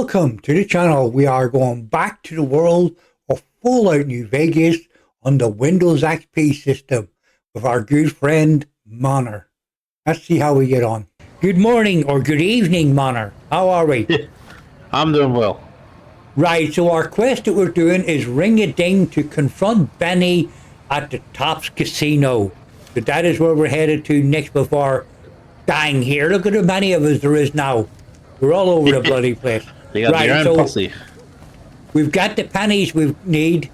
Welcome to the channel. We are going back to the world of Fallout New Vegas on the Windows XP system with our good friend Monner. Let's see how we get on. Good morning or good evening, Monner. How are we? I'm doing well. Right, so our quest that we're doing is ring a ding to confront Benny at the Tops Casino. So that is where we're headed to next before dying here. Look at how many of us there is now. We're all over the bloody place. You got your own posse. We've got the pennies we need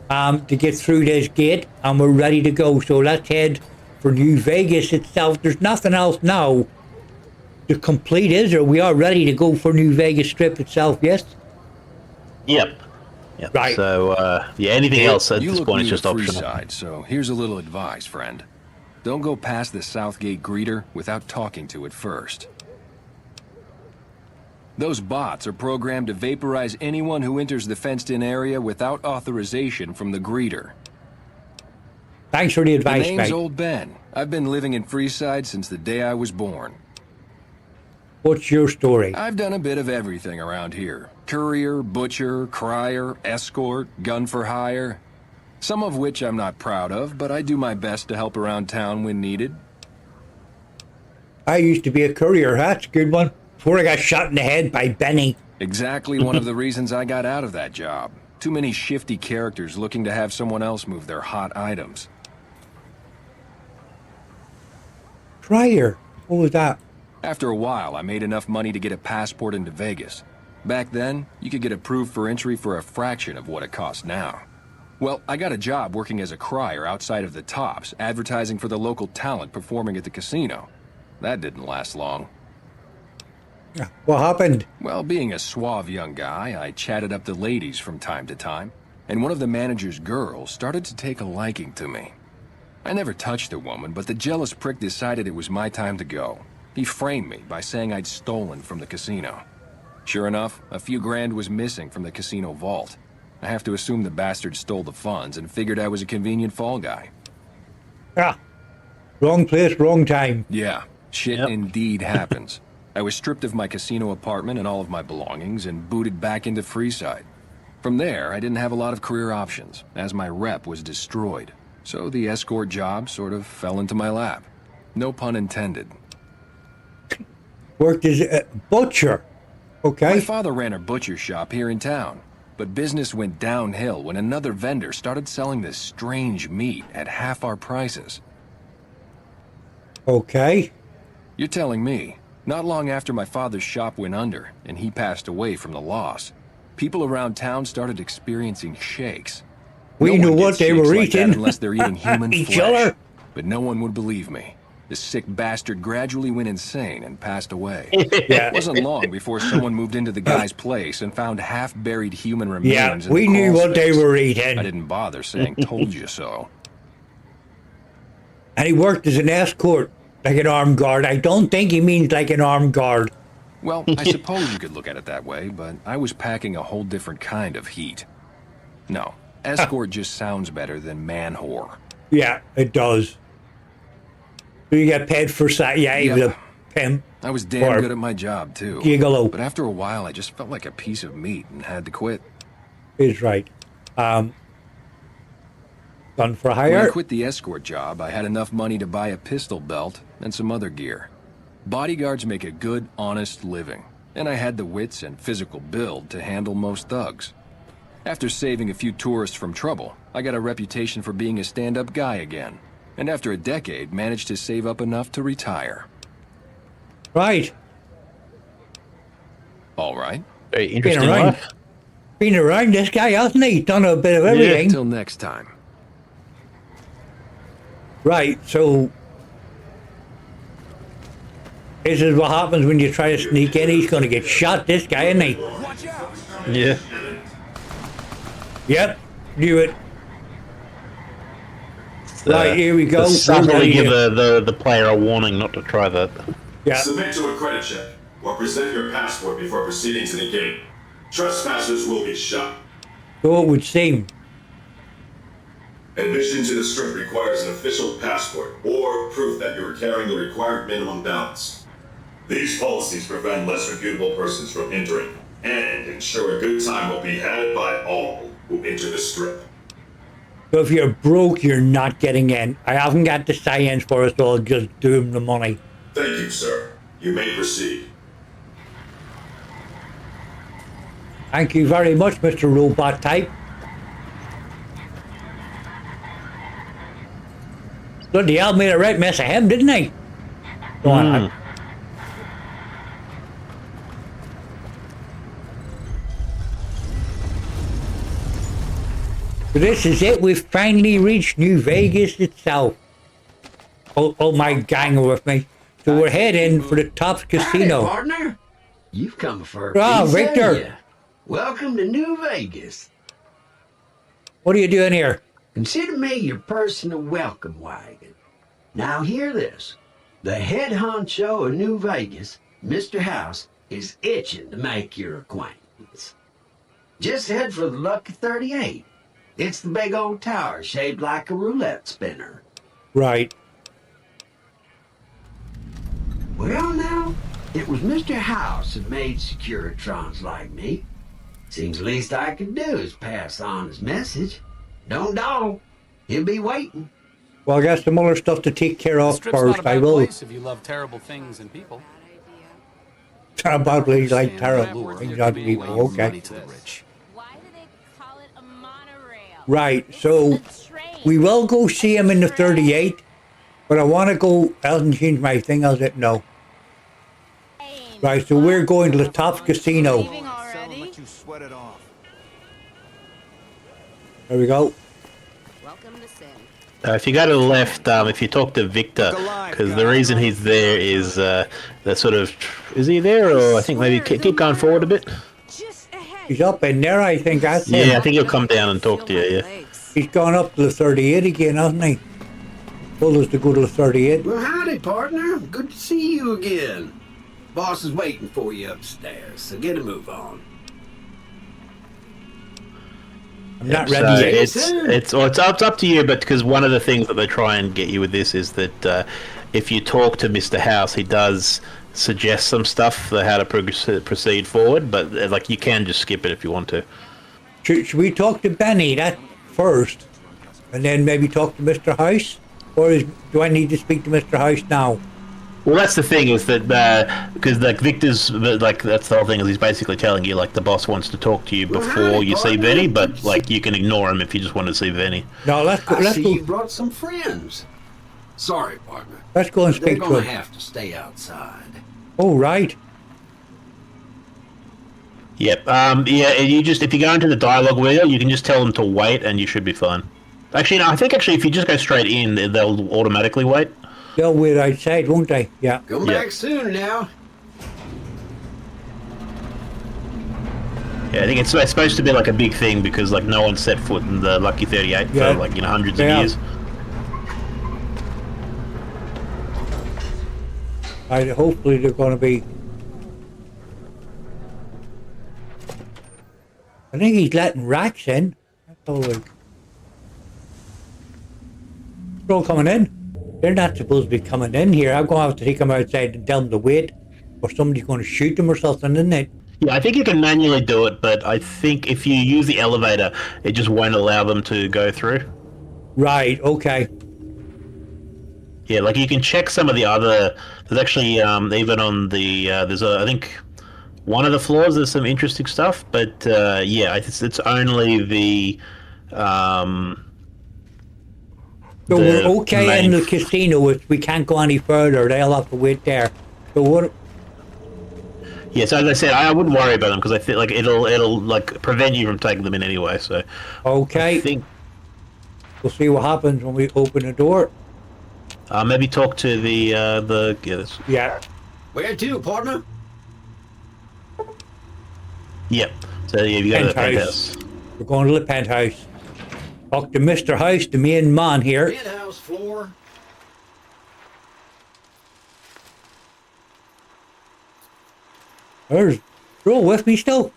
to get through this gate, and we're ready to go. So let's head for New Vegas itself. There's nothing else now to complete, is there? We are ready to go for New Vegas Strip itself, yes? Yep. Right. So, yeah, anything else at this point is just optional. Side, so here's a little advice, friend. Don't go past the Southgate greeter without talking to it first. Those bots are programmed to vaporize anyone who enters the fenced-in area without authorization from the greeter. Thanks for the advice, My name's mate. Old Ben. I've been living in Freeside since the day I was born. What's your story? I've done a bit of everything around here. Courier, butcher, crier, escort, gun for hire. Some of which I'm not proud of, but I do my best to help around town when needed. I used to be a courier. That's a good one. Before I got shot in the head by Benny. Exactly one of the reasons I got out of that job. Too many shifty characters looking to have someone else move their hot items. Crier. What was that? After a while, I made enough money to get a passport into Vegas. Back then, you could get approved for entry for a fraction of what it costs now. Well, I got a job working as a crier outside of the Tops, advertising for the local talent performing at the casino. That didn't last long. What happened? Well, being a suave young guy, I chatted up the ladies from time to time, and one of the manager's girls started to take a liking to me. I never touched a woman, but the jealous prick decided it was my time to go. He framed me by saying I'd stolen from the casino. Sure enough, a few grand was missing from the casino vault. I have to assume the bastard stole the funds and figured I was a convenient fall guy. Ah, wrong place, wrong time. Yeah, shit indeed happens. I was stripped of my casino apartment and all of my belongings and booted back into Freeside. From there, I didn't have a lot of career options, as my rep was destroyed. So the escort job sort of fell into my lap. No pun intended. Worked as a butcher. Okay. My father ran a butcher shop here in town, but business went downhill when another vendor started selling this strange meat at half our prices. Okay. You're telling me, not long after my father's shop went under and he passed away from the loss, people around town started experiencing shakes. We knew one what gets they shakes were like that eating. unless they're eating human Each flesh. other. But no one would believe me. The sick bastard gradually went insane and passed away. Yeah. It wasn't long before someone moved into the guy's place and found half-buried human remains Yeah, in we the knew crawl what they space. were I eating. didn't bother saying told you so. And he worked as an escort, like an armed guard. I don't think he means like an armed guard. Well, I suppose you could look at it that way, but I was packing a whole different kind of heat. No, escort just sounds better than man-whore. Yeah, it does. So you get paid for that. Yeah, he was Yep. a pimp. I was damn Or good at my job, too. gigolo. But after a while, I just felt like a piece of meat and had to quit. Is right. Gun for When I hire. quit the escort job, I had enough money to buy a pistol belt and some other gear. Bodyguards make a good, honest living, and I had the wits and physical build to handle most thugs. After saving a few tourists from trouble, I got a reputation for being a stand-up guy again, and after a decade, managed to save up enough to retire. Right. All right. Very Been interesting around. life. Been around this guy, hasn't he? Done a bit of everything. Until next time. Right, so this is what happens when you try to sneak in. He's going to get shot, this guy, isn't he? Yeah. Yep, knew it. Right, here we go. Subtly give the player a warning not to try that. Yeah, Submit to a credit check or present your passport before proceeding to the gate. Trespassers will be shot. so it would seem. Admission to the strip requires an official passport or proof that you are carrying the required minimum balance. These policies prevent less reputable persons from entering. and ensure a good time will be had by all who enter the strip. So if you're broke, you're not getting in. I haven't got the science for us, so I'll just do him the money. Thank you, sir. You may proceed. Thank you very much, Mr. Robot Type. Bloody hell, made a right mess of him, didn't I? Go on. So this is it. We've finally reached New Vegas itself. Oh, my gang are with me. So we're heading for the Tops Casino. Hey, partner. You've come for a Ah, piece, Victor. haven't ya? Welcome to New Vegas. What are you doing here? Consider me your personal welcome wagon. Now hear this. The head honcho of New Vegas, Mr. House, is itching to make your acquaintance. Just head for the Lucky 38. It's the big old tower shaped like a roulette spinner. Right. Well, now, it was Mr. House that made Securitrons like me. Seems the least I can do is pass on his message. Don't dawdle. He'll be waiting. Well, I got some other stuff to take care of Strip's not first. a bad I will. place if you love terrible things and people. Probably like And terrible worth things there on could be people. ways money Okay. to the rich. Why do they call it a monorail? Right. So we will go see him in the 38, but I want to go. I hasn't changed my thing. I said no. Right. So we're going to the Tops Casino. Leaving already? You sweat it off. There we go. Welcome to Sin. If you go to the left, if you talk to Victor, because the reason he's there is the sort of... Is he there, or I think maybe keep going forward a bit? Just ahead. He's up in there. I think that's Yeah, I him. think he'll come down and talk to you, yeah. He's gone up to the 38 again, hasn't he? Told us to go to the 38. Well, howdy, partner. Good to see you again. Boss is waiting for you upstairs, so get a move on. I'm not So ready yet. it's up to you, but because one of the things that they try and get you with this is that if you talk to Mr. House, he does suggest some stuff for how to proceed forward, but like you can just skip it if you want to. Should we talk to Benny that first, and then maybe talk to Mr. House, or do I need to speak to Mr. House now? Well, that's the thing is that because like Victor's like that's the whole thing is he's basically telling you like the boss wants to talk to you before you see Benny, but like you can ignore him if you just want to see Benny. No, let's go. I Let's see go. you brought some friends. Sorry, partner. Let's go and They're speak to gonna him. have to stay outside. Oh, right. Yep. Yeah. And you just if you go into the dialogue wheel, you can just tell them to wait, and you should be fine. Actually, no. I think if you just go straight in, they'll automatically wait. They'll wait outside, won't they? Yeah. Come Yeah. back soon now. Yeah, I think it's supposed to be like a big thing because like no one's set foot in the Lucky 38 Yeah. for like hundreds Yeah. of years. Right, hopefully they're going to be. I think he's letting racks in. That's all like. They're all coming in. They're not supposed to be coming in here. I'm going to have to take them outside and tell them to wait, or somebody's going to shoot them or something, isn't it? Yeah, I think you can manually do it, but I think if you use the elevator, it just won't allow them to go through. Right. Okay. Yeah, like you can check some of the other. There's actually even on the there's I think one of the floors there's some interesting stuff, but yeah, it's only the. So The we're okay in main- the casino. If we can't go any further, they'll have to wait there. So what? Yeah, so as I said, I wouldn't worry about them because I feel like it'll like prevent you from taking them in anyway. So Okay. I think We'll see what happens when we open the door. maybe talk to the yeah, Yeah. Where to, partner? yep. So yeah, you go to the Penthouse. penthouse. We're going to the penthouse. Talk to Mr. House, the main man here. Penthouse floor. There's roll with me still.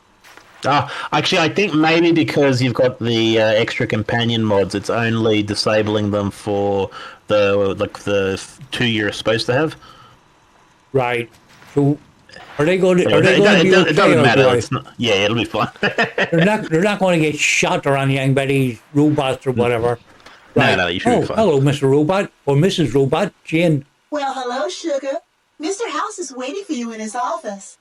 Actually, I think maybe because you've got the extra companion mods, it's only disabling them for the 2 you're supposed to have. Right. So Are they going to? Are they It, going to it, be it okay? doesn't Or matter. do I- It's not, yeah, it'll be fine. They're not. They're not going to get shot or anything by these robots or whatever. No, no, you should be Oh, fine. hello, Mr. Robot or Mrs. Robot, Jane. Well, hello, Sugar. Mr. House is waiting for you in his office.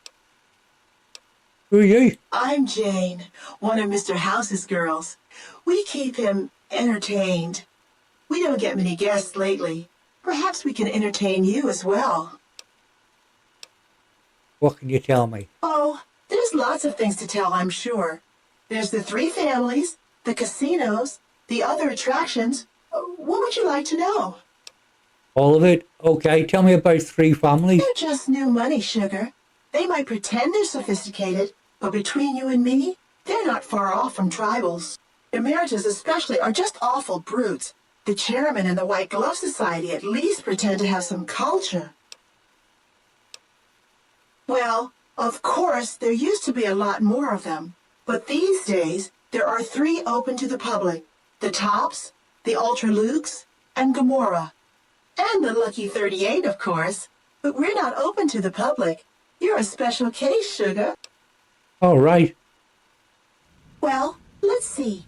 Who are you? I'm Jane, one of Mr. House's girls. We keep him entertained. We don't get many guests lately. Perhaps we can entertain you as well. What can you tell me? Oh, there's lots of things to tell, I'm sure. There's the 3 families, the casinos, the other attractions. What would you like to know? All of it? Okay, tell me about 3 families. They're just new money, Sugar. They might pretend they're sophisticated, but between you and me, they're not far off from tribals. Emeritus especially are just awful brutes. The chairman and the White Glove Society at least pretend to have some culture. Well, of course, there used to be a lot more of them. But these days, there are 3 open to the public. The Tops, the Ultra Lukes, and Gamora. And the Lucky 38, of course. But we're not open to the public. You're a special case, Sugar. All right. Well, let's see.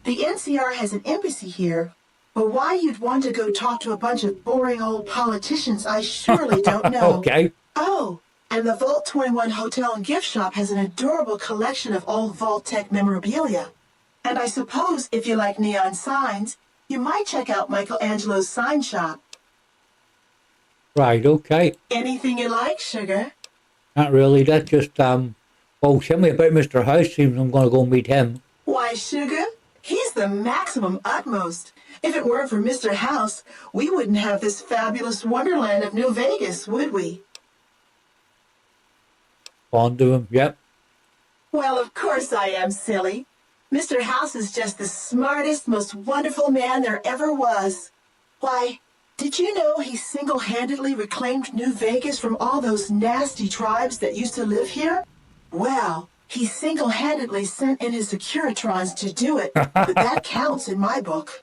The NCR has an embassy here, but why you'd want to go talk to a bunch of boring old politicians, I surely don't know. Okay. Oh, and the Vault 21 Hotel and Gift Shop has an adorable collection of old Vault-Tec memorabilia. And I suppose if you like neon signs, you might check out Michelangelo's sign shop. Right, okay. Anything you like, Sugar? Not really. That's just, oh, tell me about Mr. House. Seems I'm going to go meet him. Why, Sugar? He's the maximum utmost. If it weren't for Mr. House, we wouldn't have this fabulous wonderland of New Vegas, would we? Fond of him, yep. Well, of course I am, silly. Mr. House is just the smartest, most wonderful man there ever was. Why, did you know he single-handedly reclaimed New Vegas from all those nasty tribes that used to live here? Well, he single-handedly sent in his Securitrons to do it, but that counts in my book.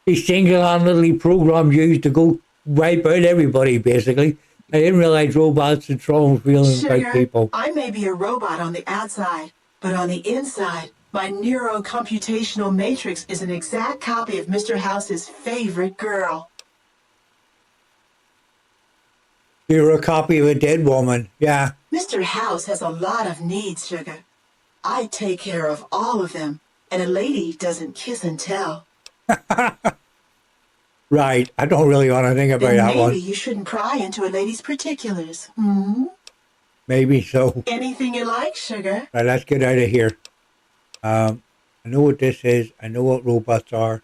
He single-handedly programmed you to go wipe out everybody, basically. I didn't realize robots had strong feelings about Sugar, people. I may be a robot on the outside, but on the inside, my neurocomputational matrix is an exact copy of Mr. House's favorite girl. You're a copy of a dead woman, yeah. Mr. House has a lot of needs, Sugar. I take care of all of them, and a lady doesn't kiss and tell. Right, I don't really want to think about Then that maybe one. you shouldn't pry into a lady's particulars. Hmm? Maybe so. Anything you like, Sugar? Right, let's get out of here. I know what this is. I know what robots are.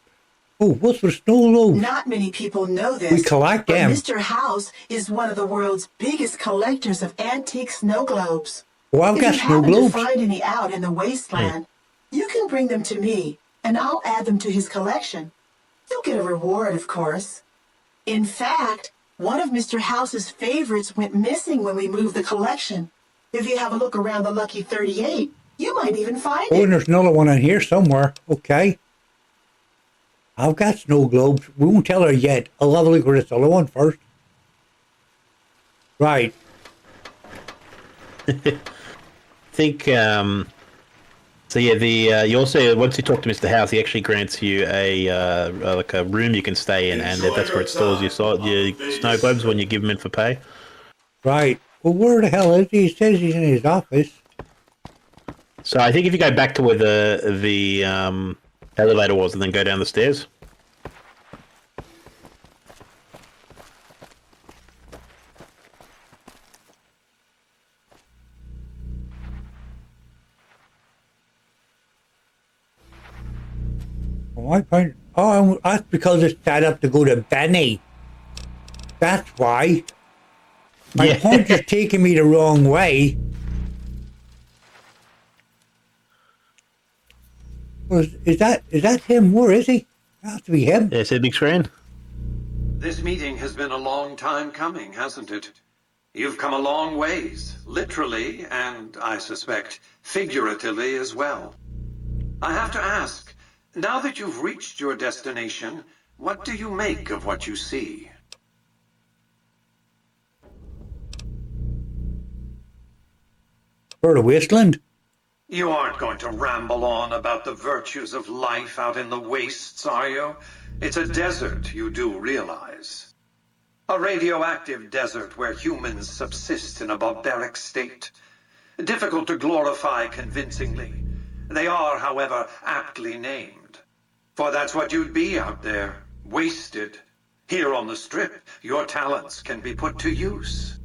Oh, what's for snow globes? Not many people know this. We collect but them. Mr. House is one of the world's biggest collectors of antique snow globes. Oh, I've If got you snow happen globes. to find any out in the wasteland, you can bring them to me, and I'll add them to his collection. You'll get a reward, of course. In fact, one of Mr. House's favorites went missing when we moved the collection. If you have a look around the Lucky 38, you might even find Oh, it. and there's another one in here somewhere. Okay. I've got snow globes. We won't tell her yet. I'll have a look at this other one first. Right. I think, so yeah, you also, once you talk to Mr. House, he actually grants you a like a room you can stay in, and that's where it stores your snow globes when you give them in for pay. Right. Well, where the hell is he? He says he's in his office. So I think if you go back to where the elevator was and then go down the stairs. Oh, that's because it's set up to go to Benny. That's why. My Yeah. point is taking me the wrong way. Is that him? Where is he? It has to be him. Yeah, see the big screen? This meeting has been a long time coming, hasn't it? You've come a long ways, literally, and I suspect figuratively as well. I have to ask, now that you've reached your destination, what do you make of what you see? For the wasteland. You aren't going to ramble on about the virtues of life out in the wastes, are you? It's a desert, you do realize. A radioactive desert where humans subsist in a barbaric state. Difficult to glorify convincingly. They are, however, aptly named. For that's what you'd be out there, wasted. Here on the Strip, your talents can be put to use.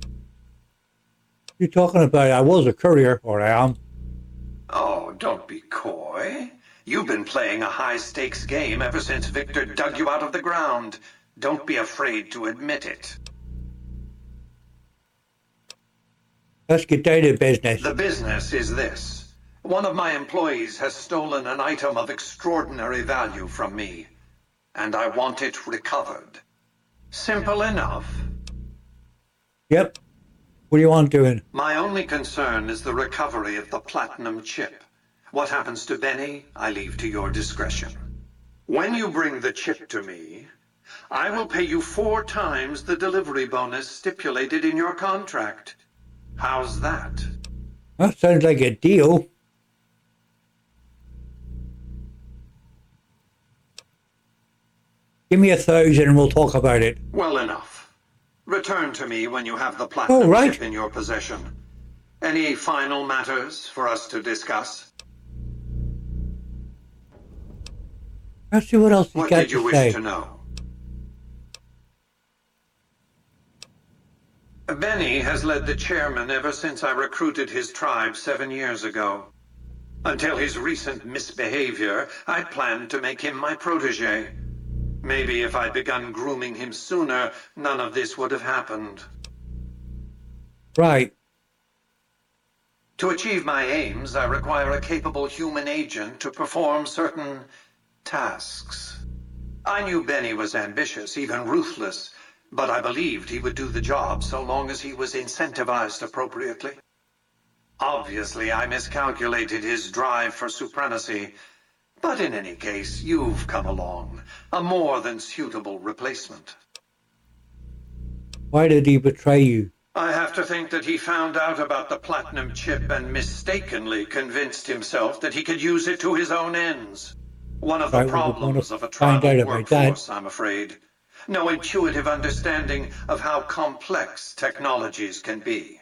You're talking about I was a courier, or I am. Oh, don't be coy. You've been playing a high-stakes game ever since Victor dug you out of the ground. Don't be afraid to admit it. Let's get down to business. The business is this. One of my employees has stolen an item of extraordinary value from me, and I want it recovered. Simple enough. Yep. What do you want doing? My only concern is the recovery of the platinum chip. What happens to Benny, I leave to your discretion. When you bring the chip to me, I will pay you 4 times the delivery bonus stipulated in your contract. How's that? That sounds like a deal. Give me 1,000 and we'll talk about it. Well enough. Return to me when you have the platinum chip in your possession. Any final matters for us to discuss? Let's see what else he's What got did you to wish say. to know? Benny has led the chairman ever since I recruited his tribe 7 years ago. Until his recent misbehavior, I'd planned to make him my protege. Maybe if I'd begun grooming him sooner, none of this would have happened. Right. To achieve my aims, I require a capable human agent to perform certain tasks. I knew Benny was ambitious, even ruthless, but I believed he would do the job so long as he was incentivized appropriately. Obviously, I miscalculated his drive for supremacy, but in any case, you've come along, a more than suitable replacement. Why did he betray you? I have to think that he found out about the platinum chip and mistakenly convinced himself that he could use it to his own ends. One of the Right, we would problems wanna of a find tribal out about that. workforce, I'm afraid. No intuitive understanding of how complex technologies can be.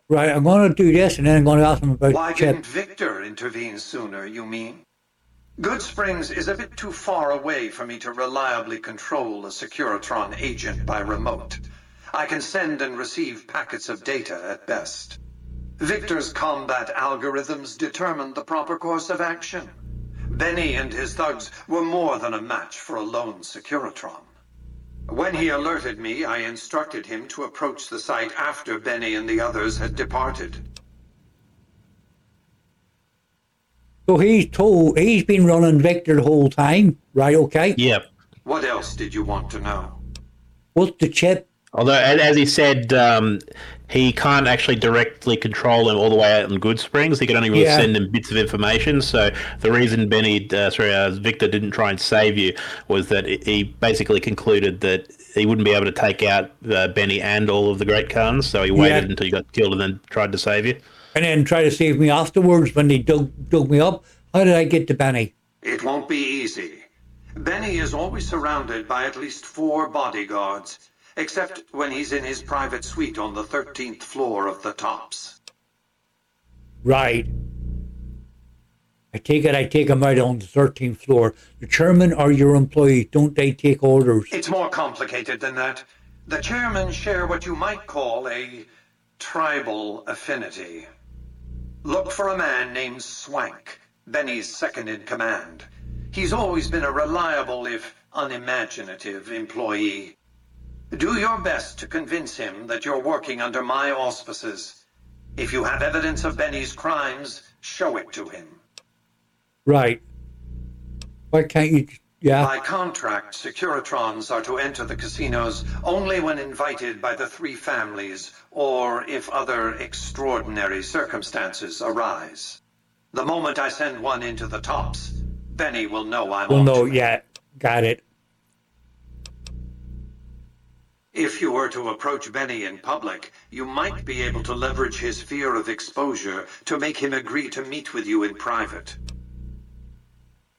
Right, I'm going to do this and then I'm going to ask him about Why the chip. didn't Victor intervene sooner, you mean? Good Springs is a bit too far away for me to reliably control a Securitron agent by remote. I can send and receive packets of data at best. Victor's combat algorithms determined the proper course of action. Benny and his thugs were more than a match for a lone Securitron. When he alerted me, I instructed him to approach the site after Benny and the others had departed. So he's been running Victor the whole time, right? Okay. Yep. What else did you want to know? What's the chip? Although, as he said, he can't actually directly control him all the way out in Good Springs. He can only really send him bits of information. So the reason Victor didn't try and save you was that he basically concluded that he wouldn't be able to take out Benny and all of the Great Khans. So he waited until you got killed and then tried to save you. And then try to save me afterwards when they dug me up. How did I get to Benny? It won't be easy. Benny is always surrounded by at least 4 bodyguards, except when he's in his private suite on the 13th floor of the Tops. Right. I take him out on the 13th floor. The chairman or your employees, don't they take orders? It's more complicated than that. The chairmen share what you might call a tribal affinity. Look for a man named Swank, Benny's second-in-command. He's always been a reliable, if unimaginative, employee. Do your best to convince him that you're working under my auspices. If you have evidence of Benny's crimes, show it to him. Right. Why can't you... Yeah. By contract, Securitrons are to enter the casinos only when invited by the 3 families, or if other extraordinary circumstances arise. The moment I send one into the Tops, Benny will know I'm on to it. Yeah, got it. If you were to approach Benny in public, you might be able to leverage his fear of exposure to make him agree to meet with you in private.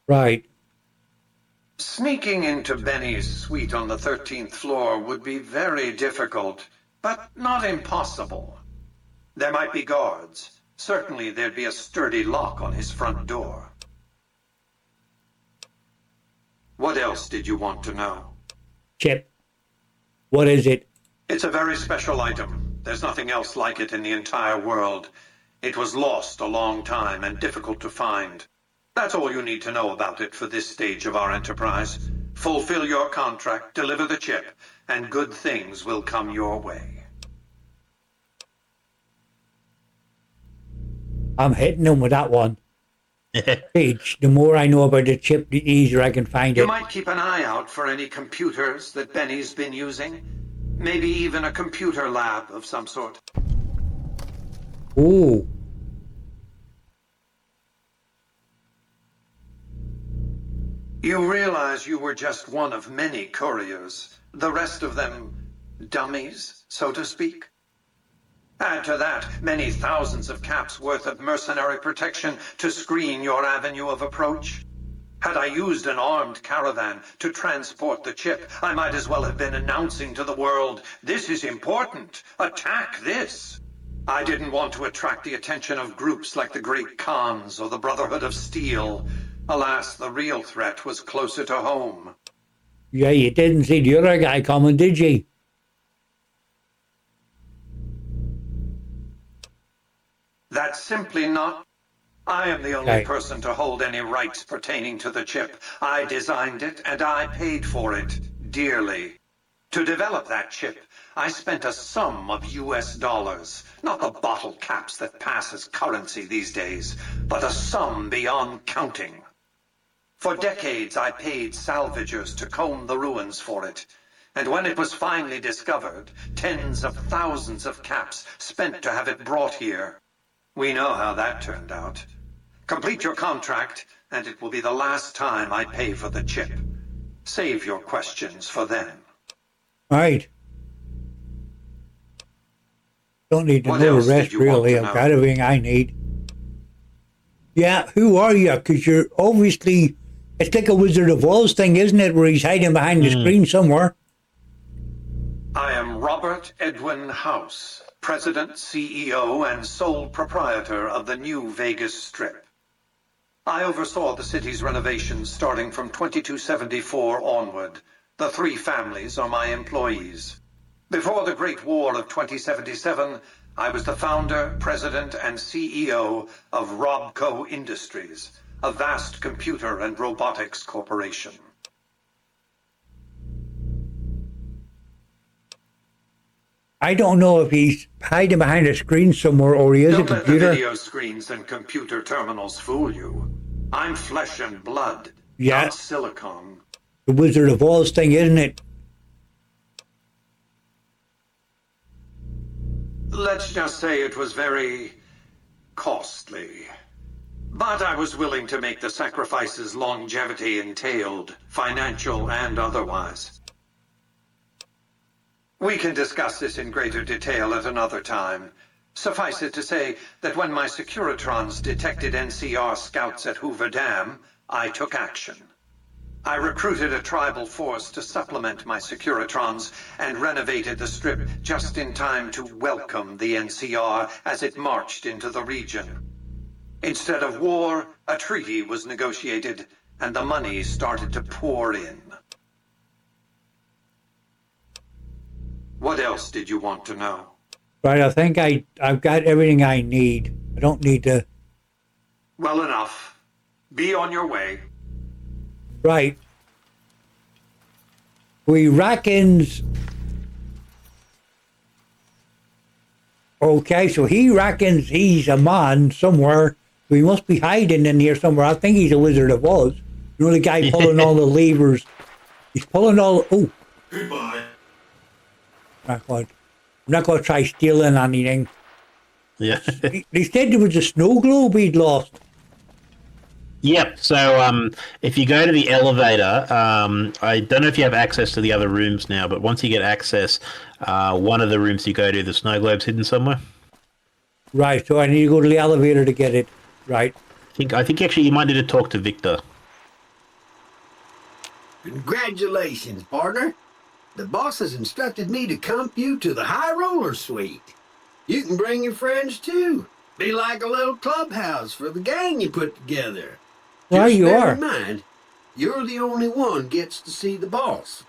Right. Sneaking into Benny's suite on the 13th floor would be very difficult, but not impossible. There might be guards. Certainly there'd be a sturdy lock on his front door. What else did you want to know? Chip. What is it? It's a very special item. There's nothing else like it in the entire world. It was lost a long time and difficult to find. That's all you need to know about it for this stage of our enterprise. Fulfill your contract, deliver the chip, and good things will come your way. I'm hitting him with that one. Page, the more I know about the chip, the easier I can find You it. might keep an eye out for any computers that Benny's been using. Maybe even a computer lab of some sort. Ooh. You realize you were just one of many couriers. The rest of them dummies, so to speak. Add to that many thousands of caps worth of mercenary protection to screen your avenue of approach. Had I used an armed caravan to transport the chip, I might as well have been announcing to the world, "This is important. Attack this." I didn't want to attract the attention of groups like the Great Khans or the Brotherhood of Steel. Alas, the real threat was closer to home. Yeah, you didn't see the other guy coming, did you? That's simply not. I am the only Okay. person to hold any rights pertaining to the chip. I designed it and I paid for it dearly. To develop that chip, I spent a sum of US dollars, not the bottle caps that pass as currency these days, but a sum beyond counting. For decades, I paid salvagers to comb the ruins for it. And when it was finally discovered, tens of thousands of caps spent to have it brought here. We know how that turned out. Complete your contract, and it will be the last time I pay for the chip. Save your questions for then. Right. Don't need to What know else the did rest, you want really. to I've know? got everything I need. Yeah, who are you? Because you're obviously... It's like a Wizard of Oz thing, isn't it? Where he's hiding behind the screen somewhere. I am Robert Edwin House, President, CEO, and sole proprietor of the New Vegas Strip. I oversaw the city's renovations starting from 2274 onward. The three families are my employees. Before the Great War of 2077, I was the founder, president, and CEO of Robco Industries, a vast computer and robotics corporation. I don't know if he's hiding behind a screen somewhere or he is Don't a let the computer. video screens and computer terminals fool you. I'm flesh and blood, Yeah. not silicone. The Wizard of Oz thing, isn't it? Let's just say it was very costly. But I was willing to make the sacrifices longevity entailed, financial and otherwise. We can discuss this in greater detail at another time. Suffice it to say that when my Securitrons detected NCR scouts at Hoover Dam, I took action. I recruited a tribal force to supplement my Securitrons and renovated the Strip just in time to welcome the NCR as it marched into the region. Instead of war, a treaty was negotiated, and the money started to pour in. What else did you want to know? Right, I think I've got everything I need. I don't need to... Well enough. Be on your way. Right. We reckons... Okay, so he reckons he's a man somewhere. So he must be hiding in here somewhere. I think he's a Wizard of Oz. You know the guy pulling all the levers. He's pulling all... Oh, Goodbye. I'm not going to try stealing anything. Yeah. They said there was a snow globe he'd lost. Yep. So if you go to the elevator, I don't know if you have access to the other rooms now, but once you get access, one of the rooms you go to, the snow globe's hidden somewhere. Right, so I need to go to the elevator to get it. Right. I think actually you might need to talk to Victor. Congratulations, partner. The boss has instructed me to comp you to the High Roller Suite. You can bring your friends too. Be like a little clubhouse for the gang you put together. Well, Just you bear are. in mind, you're the only one gets to see the boss.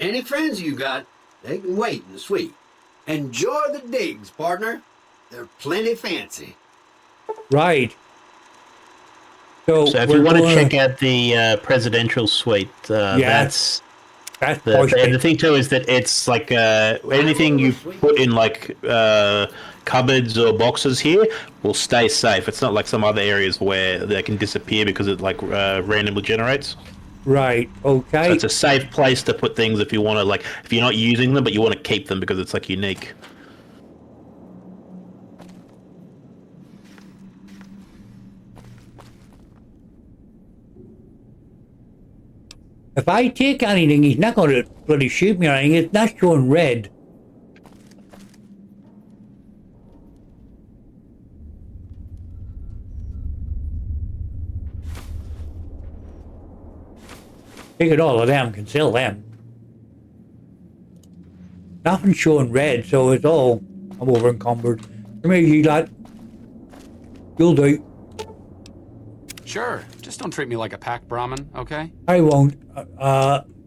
Any friends you got, they can wait in the suite. Enjoy the digs, partner. They're plenty fancy. Right. So So if we're you want to going- check out the presidential suite, that's that's the bullshit. thing too is that it's like anything you put in like cupboards or boxes here will stay safe. It's not like some other areas where they can disappear because it like randomly generates. Right. Okay. So it's a safe place to put things if you want to, like, if you're not using them but you want to keep them because it's like unique. If I take anything, he's not going to bloody shoot me or anything. It's not showing red. Take it all of them, can sell them. Nothing showing red, so it's all, I'm over encumbered. Come here, you lot. You'll do. Sure. Just don't treat me like a pack Brahmin, okay? I won't.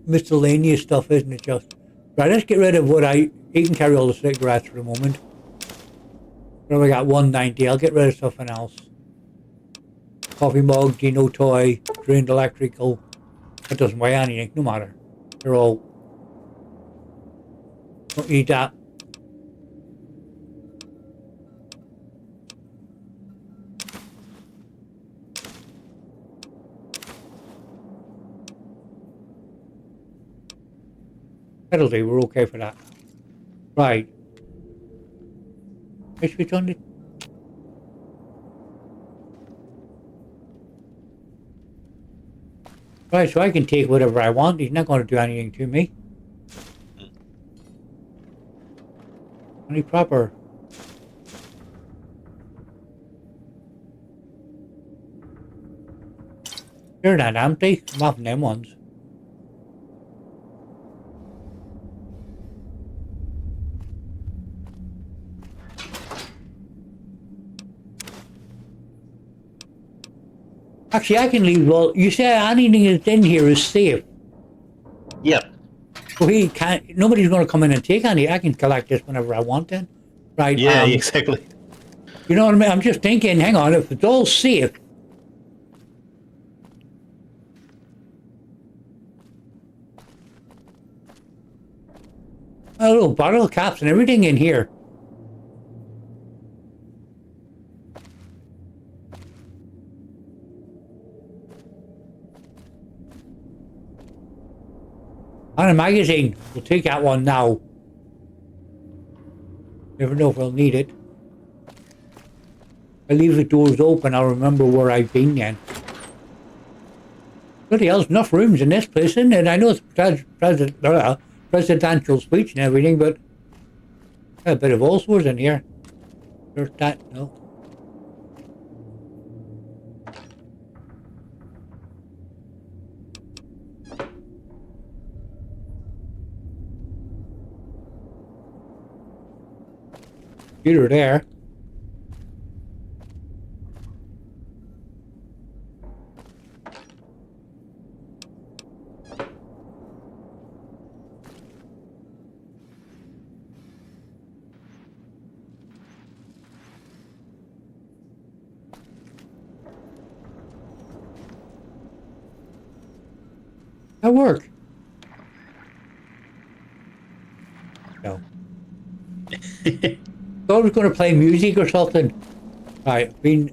Miscellaneous stuff, isn't it just? Right, let's get rid of what he can carry all the cigarettes for the moment. But we got 190, I'll get rid of something else. Coffee mug, Gino toy, drained electrical. That doesn't weigh anything, no matter. They're all... Don't need that. That'll do, we're okay for that. Right. Let's switch on it. Right, so I can take whatever I want. He's not going to do anything to me. Only proper. They're not empty. I'm off them ones. Actually, I can leave. Well, you say anything that's in here is safe. Yep. So he can't. Nobody's going to come in and take any. I can collect this whenever I want. Then, right? Yeah, exactly. You know what I mean? I'm just thinking. Hang on, if it's all safe. A little bottle caps and everything in here. On a magazine. We'll take that one now. Never know if we'll need it. I leave the doors open, I'll remember where I've been then. Bloody hell, there's enough rooms in this place, isn't it? I know it's presidential speech and everything, but a bit of all sorts in here. There's that, no. Computer there. That work? No. Thought I was going to play music or something. Right, been...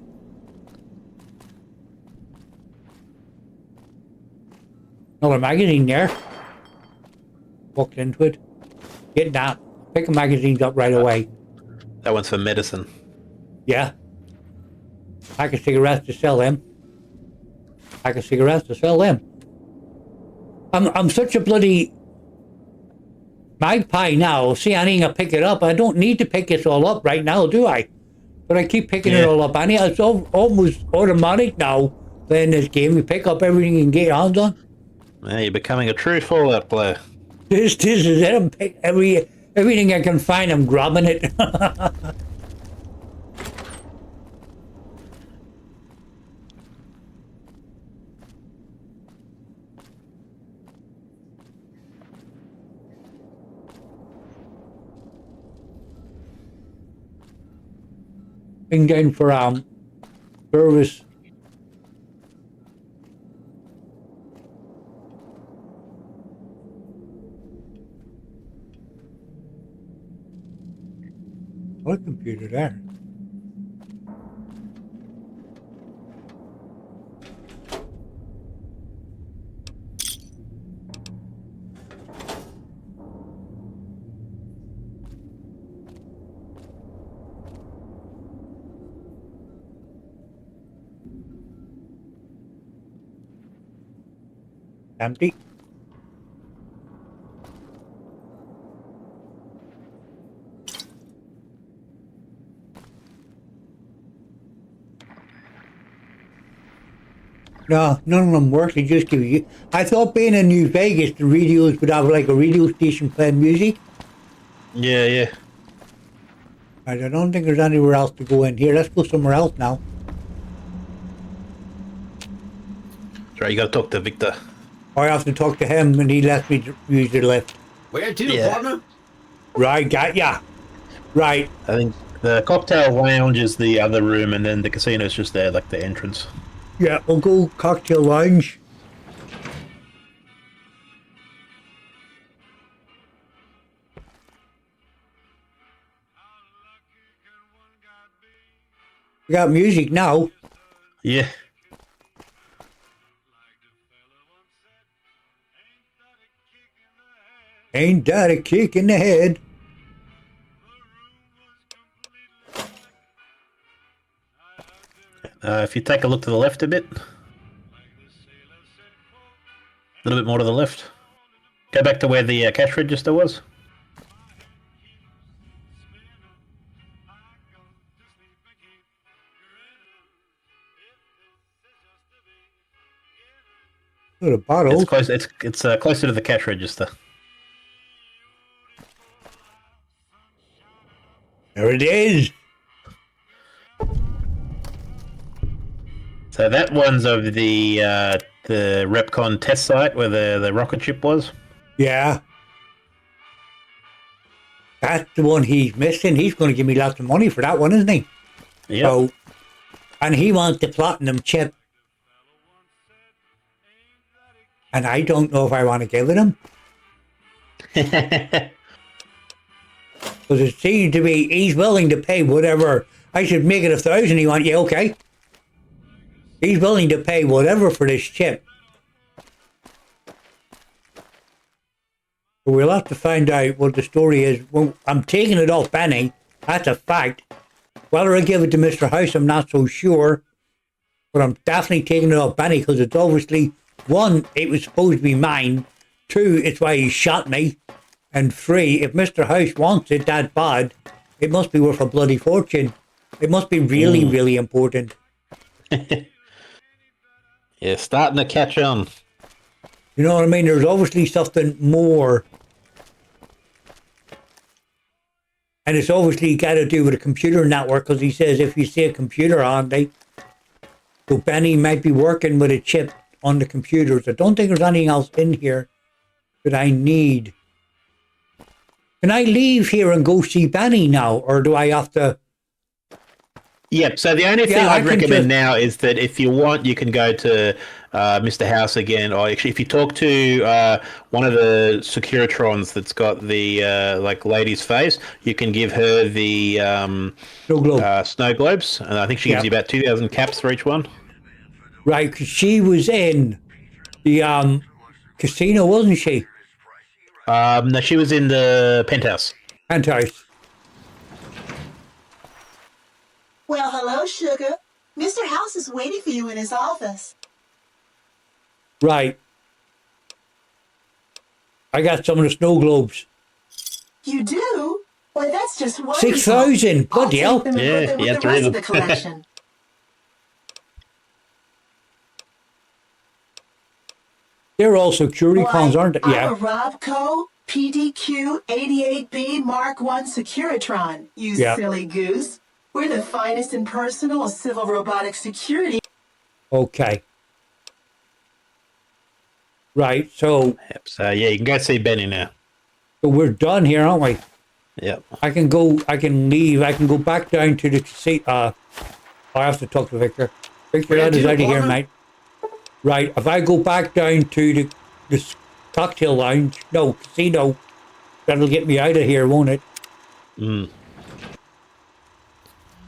Another magazine there. Walked into it. Get that. Pick the magazines up right away. That one's for medicine. Yeah. Pack of cigarettes to sell them. pack of cigarettes to sell them. I'm such a bloody magpie now. See, I ain't gonna pick it up. I don't need to pick this all up right now, do I? But I keep picking it all up. And it's almost automatic now. Playing this game, you pick up everything you can get your hands on. Yeah, you're becoming a true Fallout player. This is it. I'm pick everything I can find. I'm grabbing it. Been down for service. What computer there? Empty. No, none of them work. They just give you. I thought being in New Vegas, the radios would have like a radio station playing music. Yeah, yeah. I don't think there's anywhere else to go in here. Let's go somewhere else now. That's right, you gotta talk to Victor. I have to talk to him and he lets me use the lift. Where to, Yeah. partner? Right, got ya. Right. I think the cocktail lounge is the other room, and then the casino's just there, like the entrance. Yeah, we'll go cocktail lounge. We got music now. Yeah. Ain't that a kick in the head? If you take a look to the left a bit. A little bit more to the left. Go back to where the cash register was. Little bottle. It's close. It's closer to the cash register. There it is. So that one's over the Repcon test site where the rocket ship was. Yeah. That's the one he's missing. He's going to give me lots of money for that one, isn't he? Yeah. So, and he wants the platinum chip. And I don't know if I want to give it him. Because it seems to be he's willing to pay whatever. I should make it 1,000. He want, yeah, okay. He's willing to pay whatever for this chip. But we'll have to find out what the story is. Well, I'm taking it off Benny. That's a fact. Whether I give it to Mr. House, I'm not so sure. But I'm definitely taking it off Benny because it's obviously, one, it was supposed to be mine. Two, it's why he shot me. And three, if Mr. House wants it that bad, it must be worth a bloody fortune. It must be really, really important. Yeah, starting to catch on. You know what I mean? There's obviously something more. And it's obviously got to do with a computer network because he says if you see a computer on, so Benny might be working with a chip on the computers. I don't think there's anything else in here that I need. Can I leave here and go see Benny now, or do I have to? Yep, so the only thing Yeah, I I'd can recommend just- now is that if you want, you can go to Mr. House again, or actually if you talk to one of the Securitrons that's got the like lady's face, you can give her the No globe. snow globes, and I think she gives Yeah. you about 2,000 caps for each one. Right, 'cause she was in the casino, wasn't she? No, she was in the penthouse. Penthouse. Well, hello, sugar. Mr. House is waiting for you in his office. Right. I got some of the snow globes. You do? Why, that's just wonderful. 6,000. I'll Bloody hell. take them and Yeah, put them you with have the to read rest of them. the collection. They're all security cons, aren't they? I'm Yeah. a Robco PDQ 88B Mark I Securitron, you Yeah. silly goose. We're the finest in personal civil robotic security. Okay. Right. So Yep. So yeah, you can go see Benny now. we're done here, aren't we? Yep. I can go. I can leave. I can go back down to the casino. I have to talk to Victor. Victor, Where that is to, out of here, Plumber? mate. Right. If I go back down to the cocktail lounge, no casino, that'll get me out of here, won't it?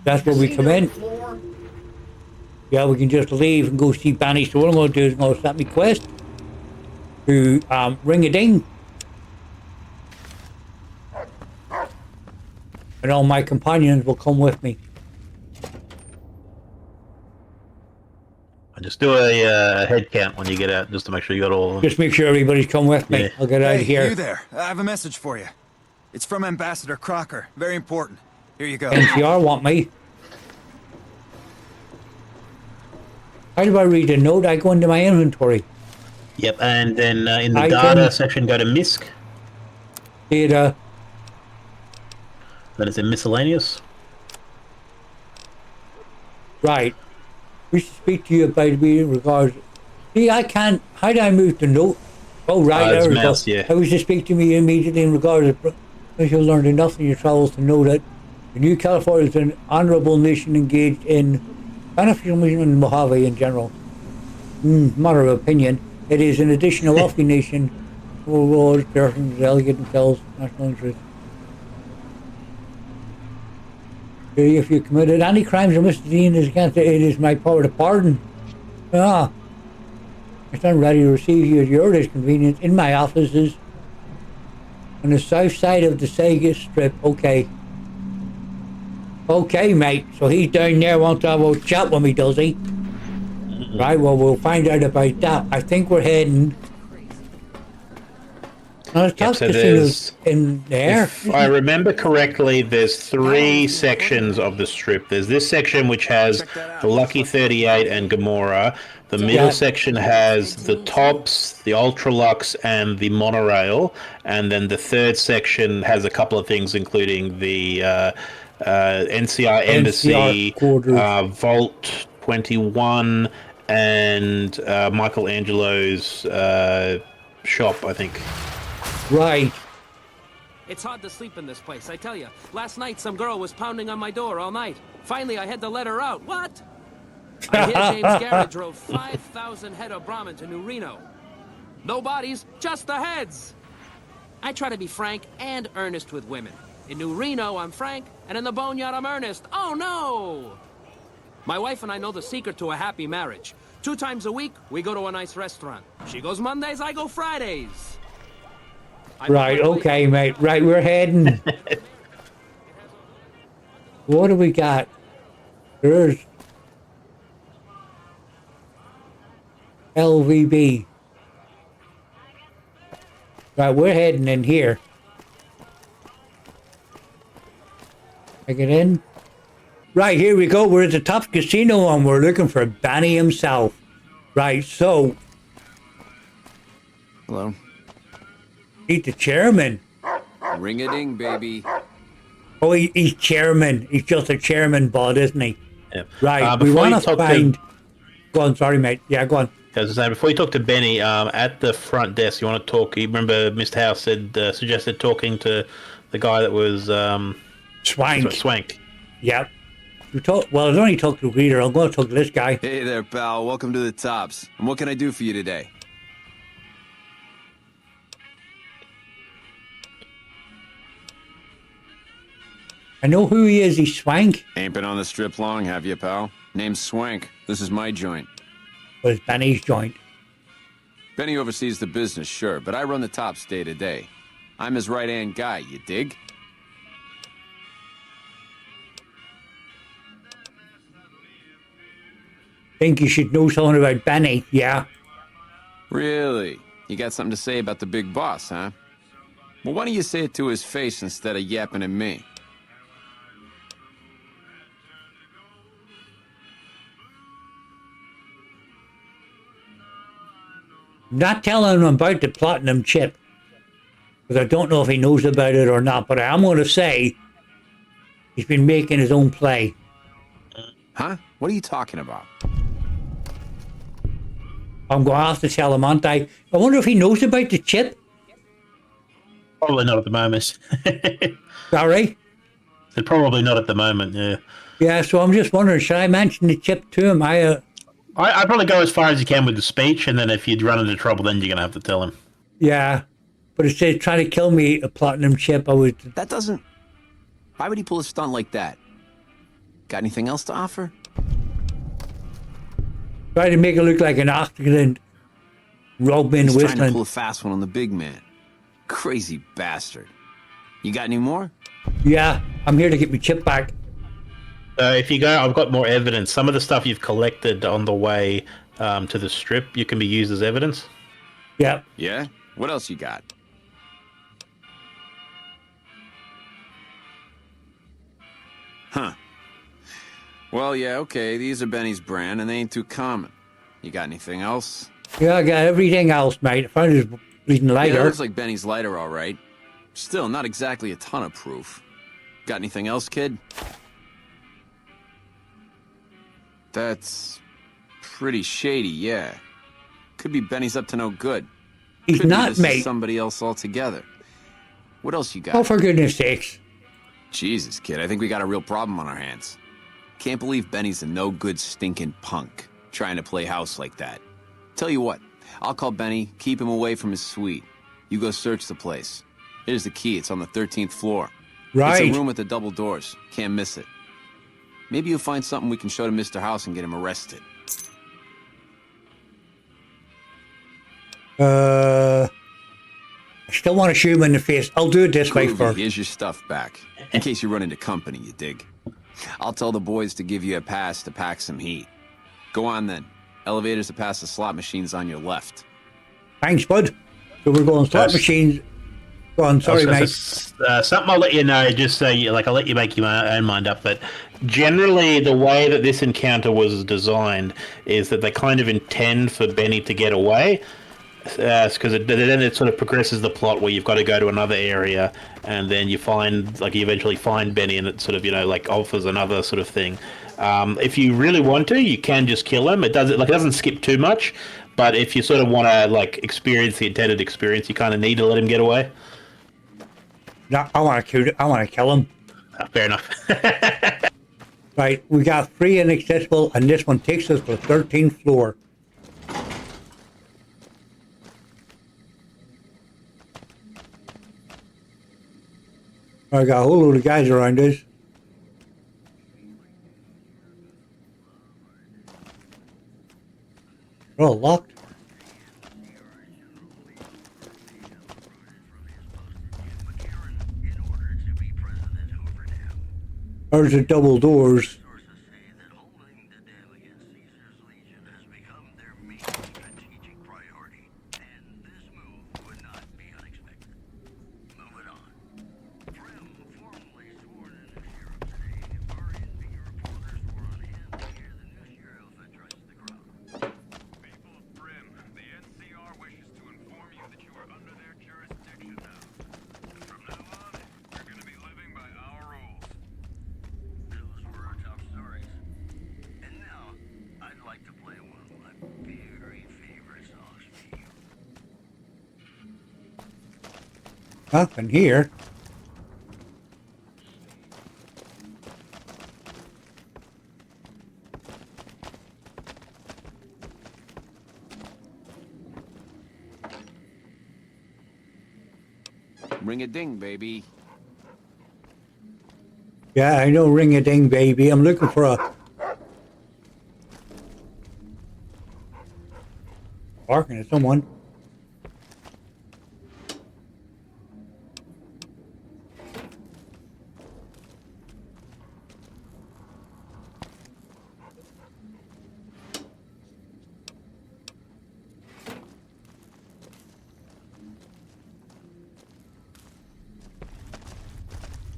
That's where we come in. Floor? Yeah, we can just leave and go see Benny. So what I'm going to do is I'm going to set my quest to ring a ding. And all my companions will come with me. And just do a head count when you get out, just to make sure you got all of them. Just make sure everybody's come with me. Yeah. I'll get out of here. You there. I have a message for you. It's from Ambassador Crocker. Very important. Here you go. NCR want me. How do I read a note? I go into my inventory. Yep, and then in the I data can- section, go to MISC. Data. Then it's in miscellaneous. Right. We should speak to you about me in regards. See, I can't. How do I move the note? Oh, right. It's there we go. mouse, yeah. I wish to speak to me immediately in regards to. You'll learn enough in your travels to know that the New California is an honorable nation engaged in beneficial mission in Mojave in general. Matter of opinion. It is in addition a wealthy nation who will persons delegate themselves national interest. If you committed any crimes or misdemeanors against it, it is my power to pardon. I stand ready to receive you at your earliest convenience in my offices on the south side of the Sega Strip. Okay. Okay, mate. So he's down there, wants to have a chat with me, does he? Right, well, we'll find out about that. I think we're heading. Now, the top so casinos in there. If I remember correctly, there's 3 sections of the strip. There's this section which has the Lucky 38 and Gamora. The middle Yeah. section has the Tops, the Ultralux, and the Monorail. And then the third section has a couple of things, including the NCR Embassy, quarters. Vault 21, and Michelangelo's shop, I think. Right. It's hard to sleep in this place, I tell you. Last night, some girl was pounding on my door all night. Finally, I had to let her out. What? I hear James Garrett drove 5,000 head of Brahmin to New Reno. No bodies, just the heads. I try to be frank and earnest with women. In New Reno, I'm frank, and in the Boneyard, I'm earnest. Oh, no! My wife and I know the secret to a happy marriage. 2 times a week, we go to a nice restaurant. She goes Mondays, I go Fridays. Right, okay, mate. Right, we're heading. What do we got? There's LVB. Right, we're heading in here. I get in. Right, here we go. We're at the top casino and we're looking for Benny himself. Right, so Hello. he's the chairman. Ring-a-ding, baby. Oh, he's chairman. He's just a chairman, bud, isn't he? Yeah. Right. We Before want you to talk to- find. Go on, sorry, mate. Yeah, go on. As I say, before you talk to Benny, at the front desk, you want to talk. You remember Mr. House suggested talking to the guy that was Swank. Swank. Yep. Well, I was only talked to the greeter. I'm going to talk to this guy. Hey there, pal. Welcome to the Tops. And what can I do for you today? I know who he is. He's Swank. Ain't been on the strip long, have you, pal? Name's Swank. This is my joint. Was Benny's joint. Benny oversees the business, sure, but I run the Tops day to day. I'm his right-hand guy, you dig? Think you should know something about Benny. Yeah. Really? You got something to say about the big boss, huh? Well, why don't you say it to his face instead of yapping at me? Not telling him about the platinum chip. Because I don't know if he knows about it or not, but I am going to say he's been making his own play. Huh? What are you talking about? I'm going to have to tell him, aren't I? I wonder if he knows about the chip. Probably not at the moment. Sorry? Probably not at the moment, yeah. Yeah, so I'm just wondering, should I mention the chip to him? I'd probably go as far as you can with the speech, and then if you'd run into trouble, then you're going to have to tell him. Yeah, but it says trying to kill me, a platinum chip. That doesn't... Why would he pull a stunt like that? Got anything else to offer? Try to make it look like an accident. Robin He's trying to whistling. pull a fast one on the big man. Crazy bastard. You got any more? Yeah, I'm here to get my chip back. If you go, I've got more evidence. Some of the stuff you've collected on the way to the strip, you can be used as evidence. Yeah. Yeah? What else you got? Huh. Well, yeah, okay, these are Benny's brand, and they ain't too common. You got anything else? Yeah, I got everything else, mate. I found his bleeding lighter. Yeah, it looks like Benny's lighter, all right. Still, not exactly a ton of proof. Got anything else, kid? That's pretty shady, yeah. Could be Benny's up to no good. He's Could be not, this mate. is somebody else altogether. What else you got? Oh, for goodness sakes. Jesus, kid, I think we got a real problem on our hands. Can't believe Benny's a no-good stinking punk, trying to play house like that. Tell you what, I'll call Benny, keep him away from his suite. You go search the place. Here's the key, it's on the 13th floor. Right. It's a room with the double doors, can't miss it. Maybe you'll find something we can show to Mr. House and get him arrested. I still want to shoot him in the face. I'll do it this way Groovy, first. here's your stuff back. In case you run into company, you dig. I'll tell the boys to give you a pass to pack some heat. Go on then. Elevators to pass the slot machines on your left. Thanks, bud. So we're going slot machines. Go on, sorry, mate. Something I'll let you know, just so you, like, I'll let you make your own mind up, but generally the way that this encounter was designed is that they kind of intend for Benny to get away, because then it sort of progresses the plot where you've got to go to another area, and then you find, like, you eventually find Benny, and it sort of, you know, like, offers another sort of thing. If you really want to, you can just kill him. It doesn't skip too much, but if you sort of want to, like, experience the intended experience, you kind of need to let him get away. No, I want to kill him. Fair enough. Right, we got 3 inaccessible, and this one takes us to the 13th floor. I got a whole load of guys around us. They're all locked. There's the double doors. Nothing here. Ring a ding, baby. Yeah, I know, ring a ding, baby. I'm looking for a barking at someone.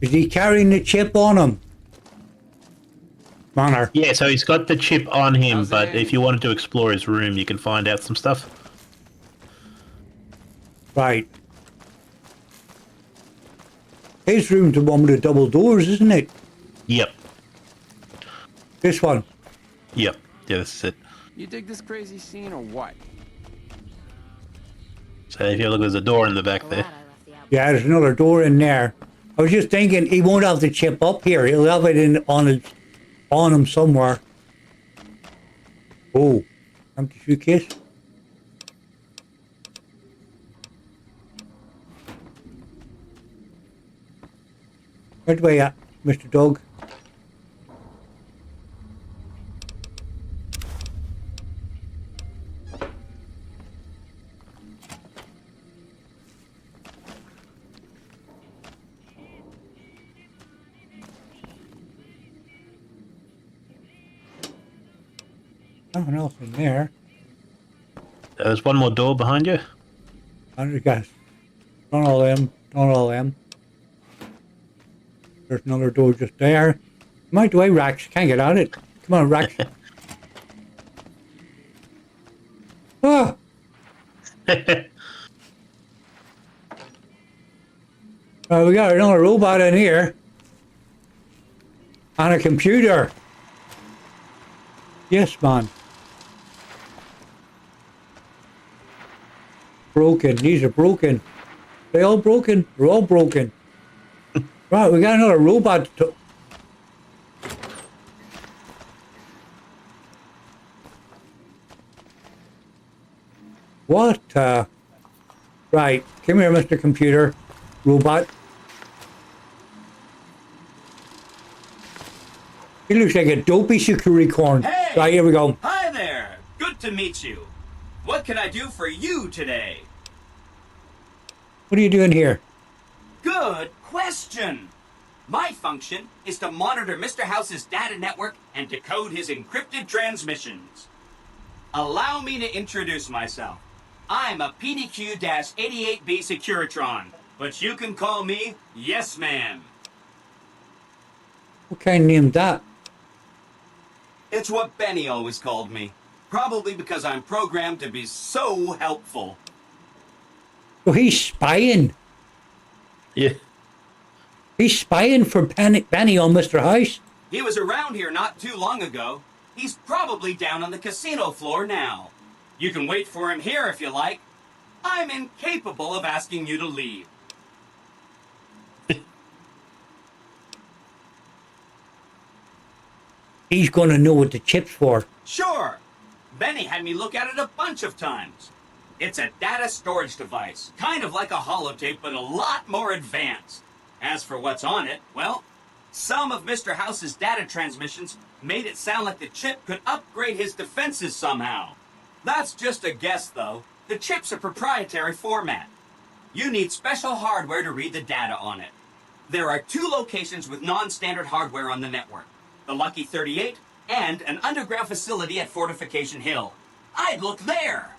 Is he carrying the chip on him? Manor. Yeah, so he's got the chip on him, How's but it? if you wanted to explore his room, you can find out some stuff. Right. His room's the one with the double doors, isn't it? Yep. This one. Yep. Yeah, this is it. You dig this crazy scene or what? So if you look, there's a door in the back Glad there. I left the outback. Yeah, there's another door in there. I was just thinking he won't have the chip up here. He'll have it on him somewhere. Oh, empty suitcase. Right way at, Mr. Dog. Nothing else in there. There's one more door behind you. Under gas. Don't all them. Don't all them. There's another door just there. Come out the way, Rax. Can't get out it. Come on, Rax. Ah! We got another robot in here. On a computer. Yes, man. Broken. These are broken. They all broken? They're all broken. Right, we got another robot to... What? Right, come here, Mr. Computer. Robot. He looks like a dopey security corn. Hey! Right, here we go. Hi there! Good to meet you. What can I do for you today? What are you doing here? Good question! My function is to monitor Mr. House's data network and decode his encrypted transmissions. Allow me to introduce myself. I'm a PDQ-88B Securitron, but you can call me Yes Man. What kind of name that? It's what Benny always called me. Probably because I'm programmed to be so helpful. So he's spying. Yeah. He's spying for Benny on Mr. House. He was around here not too long ago. He's probably down on the casino floor now. You can wait for him here if you like. I'm incapable of asking you to leave. He's gonna know what the chip's for. Sure. Benny had me look at it a bunch of times. It's a data storage device, kind of like a holotape, but a lot more advanced. As for what's on it, well, some of Mr. House's data transmissions made it sound like the chip could upgrade his defenses somehow. That's just a guess, though. The chip's a proprietary format. You need special hardware to read the data on it. There are 2 locations with non-standard hardware on the network. The Lucky 38 and an underground facility at Fortification Hill. I'd look there.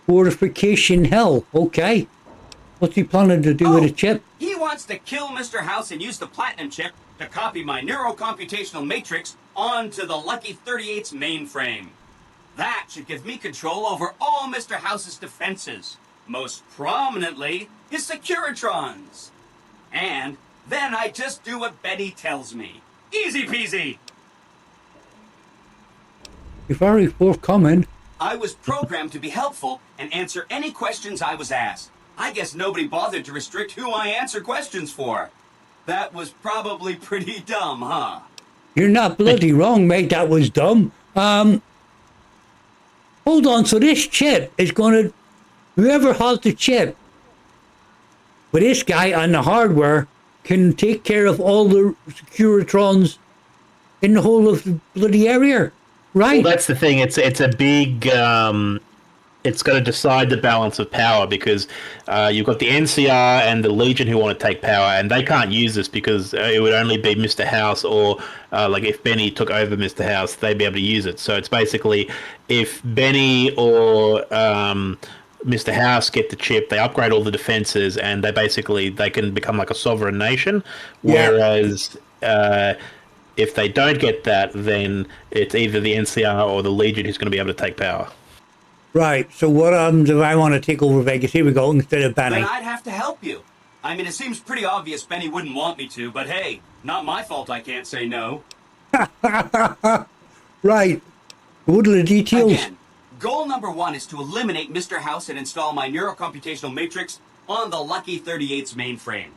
Fortification Hill. Okay. What's he planning to do with the chip? He wants to kill Mr. House and use the Platinum chip to copy my neurocomputational matrix onto the Lucky 38's mainframe. That should give me control over all Mr. House's defenses, most prominently his Securitrons. And then I just do what Betty tells me. Easy peasy. You're very forthcoming. I was programmed to be helpful and answer any questions I was asked. I guess nobody bothered to restrict who I answer questions for. That was probably pretty dumb, huh? You're not bloody wrong, mate. That was dumb. Hold on. So this chip is gonna... Whoever has the chip with this guy on the hardware can take care of all the Securitrons in the whole of the bloody area, right? Well, that's the thing. It's a big. It's got to decide the balance of power because you've got the NCR and the Legion who want to take power, and they can't use this because it would only be Mr. House or like if Benny took over Mr. House, they'd be able to use it. So it's basically if Benny or Mr. House get the chip, they upgrade all the defenses, and they can become like a sovereign nation. Yeah. Whereas if they don't get that, then it's either the NCR or the Legion who's going to be able to take power. Right. So what happens if I want to take over Vegas? Here we go. Instead of Benny. Then I'd have to help you. I mean, it seems pretty obvious Benny wouldn't want me to, but hey, not my fault I can't say no. Right. What are the details? Again, goal number 1 is to eliminate Mr. House and install my neurocomputational matrix on the Lucky 38's mainframe.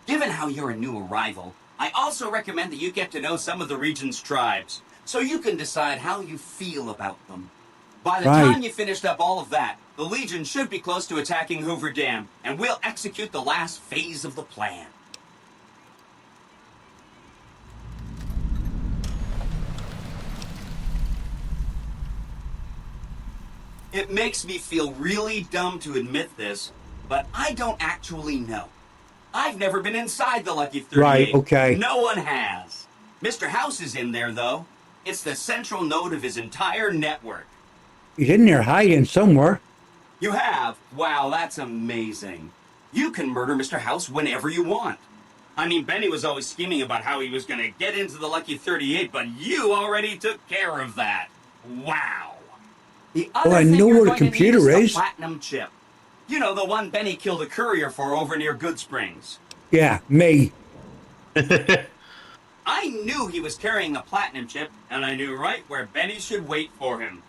Given how you're a new arrival, I also recommend that you get to know some of the region's tribes, so you can decide how you feel about them. By the time you finished up all of that, the Legion should be close to attacking Hoover Dam, and we'll execute the last phase of the plan. It makes me feel really dumb to admit this, but I don't actually know. I've never been inside the Lucky 38. Right, okay. No one has. Mr. House is in there, though. It's the central node of his entire network. He's in there hiding somewhere. You have? Wow, that's amazing. You can murder Mr. House whenever you want. I mean, Benny was always scheming about how he was going to get into the Lucky 38, but you already took care of that. Wow. The other I thing know you're what a going to need computer the is. platinum chip. You know, the one Benny killed a courier for over near Good Springs. Yeah, me. I knew he was carrying a platinum chip, and I knew right where Benny should wait for him.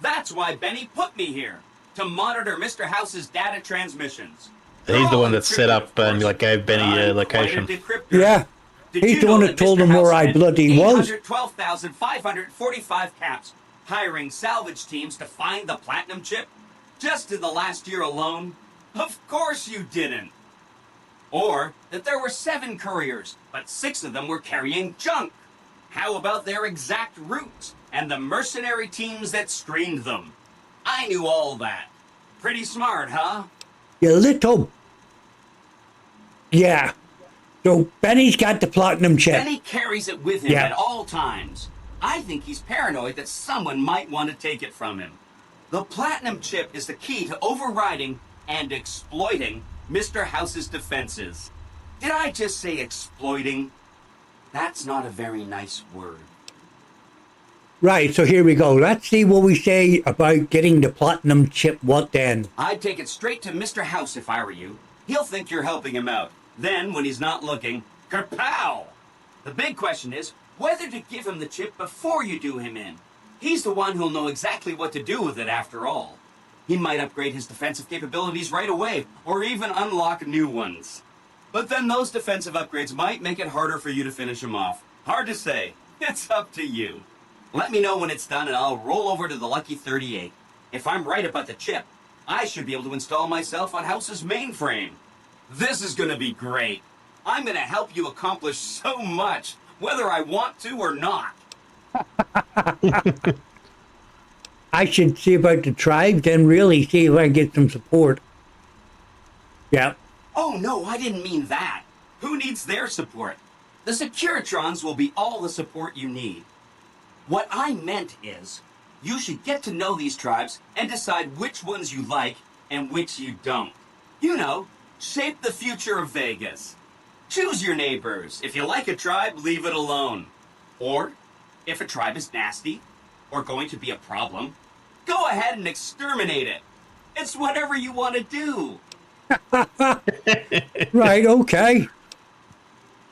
That's why Benny put me here, to monitor Mr. House's data transmissions. He's the one that set up and gave Benny a location. Yeah. Did He's you the one know that that told Mr. him where House I spent bloody was. 812,545 caps hiring salvage teams to find the platinum chip? Just in the last year alone? Of course you didn't. Or that there were 7 couriers, but 6 of them were carrying junk. How about their exact routes and the mercenary teams that screened them? I knew all that. Pretty smart, huh? You little. Yeah. So Benny's got the platinum chip. Benny carries it with him Yeah. at all times. I think he's paranoid that someone might want to take it from him. The platinum chip is the key to overriding and exploiting Mr. House's defenses. Did I just say exploiting? That's not a very nice word. Right, so here we go. Let's see what we say about getting the platinum chip. What then? I'd take it straight to Mr. House if I were you. He'll think you're helping him out. Then, when he's not looking, kerpow! The big question is whether to give him the chip before you do him in. He's the one who'll know exactly what to do with it after all. He might upgrade his defensive capabilities right away, or even unlock new ones. But then those defensive upgrades might make it harder for you to finish him off. Hard to say. It's up to you. Let me know when it's done and I'll roll over to the Lucky 38. If I'm right about the chip, I should be able to install myself on House's mainframe. This is gonna be great. I'm gonna help you accomplish so much, whether I want to or not. I should see about the tribe, then really see if I can get some support. Yeah. Oh no, I didn't mean that. Who needs their support? The Securitrons will be all the support you need. What I meant is, you should get to know these tribes and decide which ones you like and which you don't. You know, shape the future of Vegas. Choose your neighbors. If you like a tribe, leave it alone. Or, if a tribe is nasty, or going to be a problem, go ahead and exterminate it. It's whatever you want to do. Right, okay.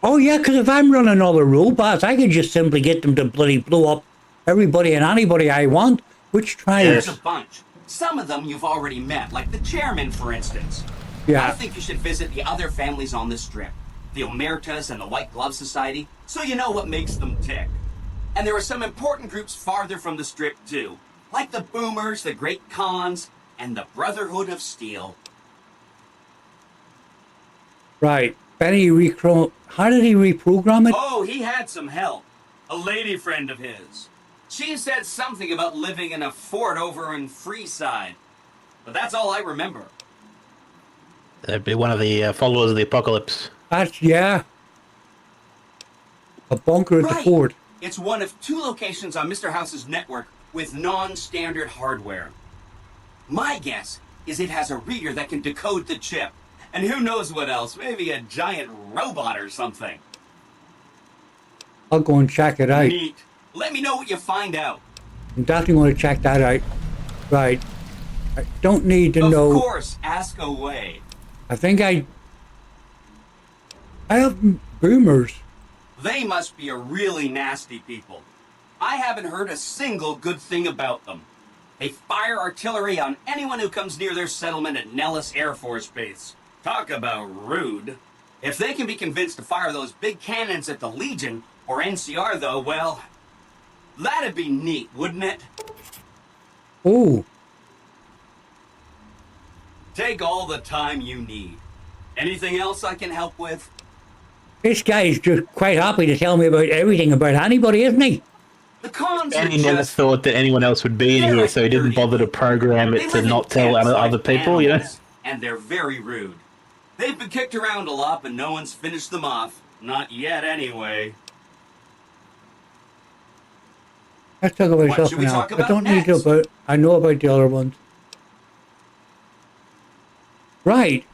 Oh yeah, because if I'm running all the robots, I can just simply get them to bloody blow up everybody and anybody I want. Which There's tribes? a bunch. Some of them you've already met, like the chairman, for instance. Yeah. I think you should visit the other families on the strip, the Omertas and the White Glove Society, so you know what makes them tick. And there are some important groups farther from the strip, too, like the Boomers, the Great Khans, and the Brotherhood of Steel. Right. Benny how did he reprogram it? Oh, he had some help. A lady friend of his. She said something about living in a fort over in Freeside. But that's all I remember. That'd be one of the followers of the apocalypse. That's, yeah. A bunker at the Right. fort. It's one of 2 locations on Mr. House's network with non-standard hardware. My guess is it has a reader that can decode the chip. And who knows what else? Maybe a giant robot or something. I'll go and check it out. Neat. Let me know what you find out. I'm definitely going to check that out. Right. I don't need to Of know. course, ask away. I think I have boomers. They must be a really nasty people. I haven't heard a single good thing about them. They fire artillery on anyone who comes near their settlement at Nellis Air Force Base. Talk about rude. If they can be convinced to fire those big cannons at the Legion, or NCR though, well, that'd be neat, wouldn't it? Oh. Take all the time you need. Anything else I can help with? This guy is just quite happy to tell me about everything about anybody, isn't he? The cons And are he never just... thought that anyone else would be in here, so he didn't bother to program They it to live in not tell camps other like people, you know? animals, and they're very rude. They've been kicked around a lot, but no one's finished them off. Not yet, anyway. Let's talk about What stuff should we now. talk I about don't need to next? about. I know about the other ones. Right.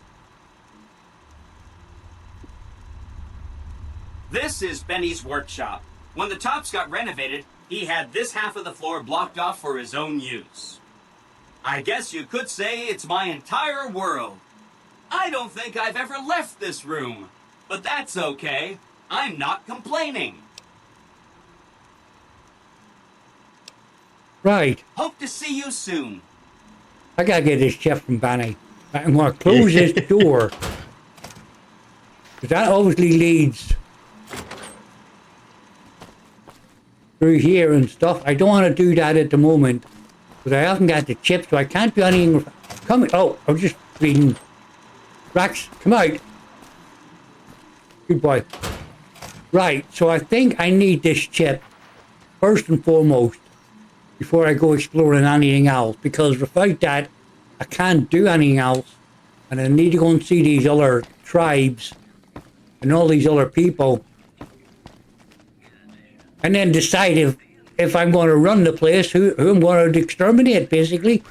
This is Benny's workshop. When the tops got renovated, he had this half of the floor blocked off for his own use. I guess you could say it's my entire world. I don't think I've ever left this room, but that's okay. I'm not complaining. Right. Hope to see you soon. I gotta get this chip from Benny. I'm gonna close this door. 'Cause that obviously leads through here and stuff. I don't want to do that at the moment. Because I haven't got the chip, so I can't do anything. Come. Oh, I'm just reading. Rex, come out. Good boy. Right, so I think I need this chip first and foremost before I go exploring anything else. Because without that, I can't do anything else. And I need to go and see these other tribes and all these other people. And then decide if I'm going to run the place, who I'm going to exterminate, basically.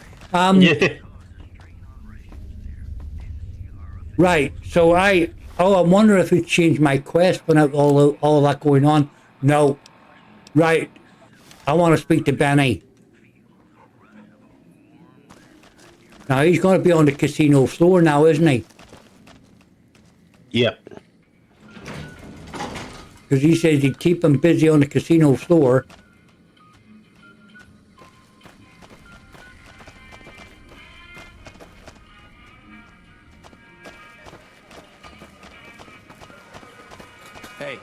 Right, so I wonder if it changed my quest when I have all that going on. No. Right, I want to speak to Benny. Now, he's going to be on the casino floor now, isn't he? Yep. Because he says he'd keep him busy on the casino floor. Hey.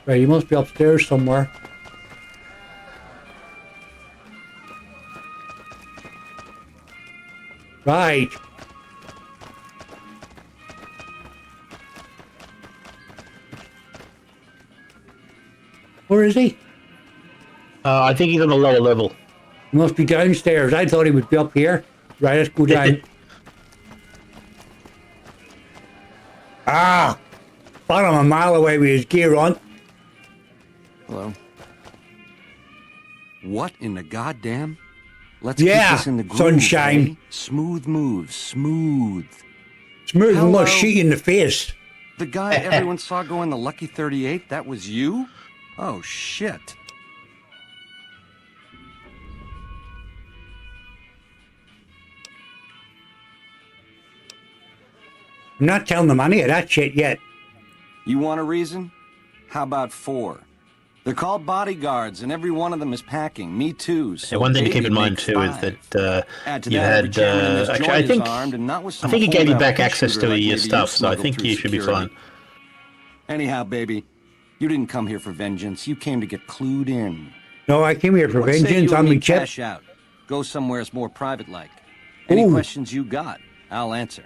Right, he must be upstairs somewhere. Right. Where is he? I think he's on the lower level. He must be downstairs. I thought he would be up here. Right, let's go down. Ah! Found him a mile away with his gear on. Hello. What in the goddamn? Let's Yeah, keep this in the groove, sunshine. eh? Smooth moves, smooth. Smooth and Hello. much sheet in the face. The guy everyone saw go in the Lucky 38, that was you? Oh, shit. I'm not telling them any of that shit yet. You want a reason? How about 4? They're called bodyguards, and every one of them is packing. Me too. So Yeah, one thing to keep maybe in mind make too is 5. that Add to you that, every had. chairman in this Actually, joint I is think armed, and not with I some think he gave you holdout back pea access shooter to like your maybe stuff, so I smuggled think through you should be security. fine. Anyhow, baby, you didn't come here for vengeance. You came to get clued in. No, I came here for What say vengeance you on and me me chip. cash out. Go somewhere it's more private-like. Any Ooh. questions you got, I'll answer.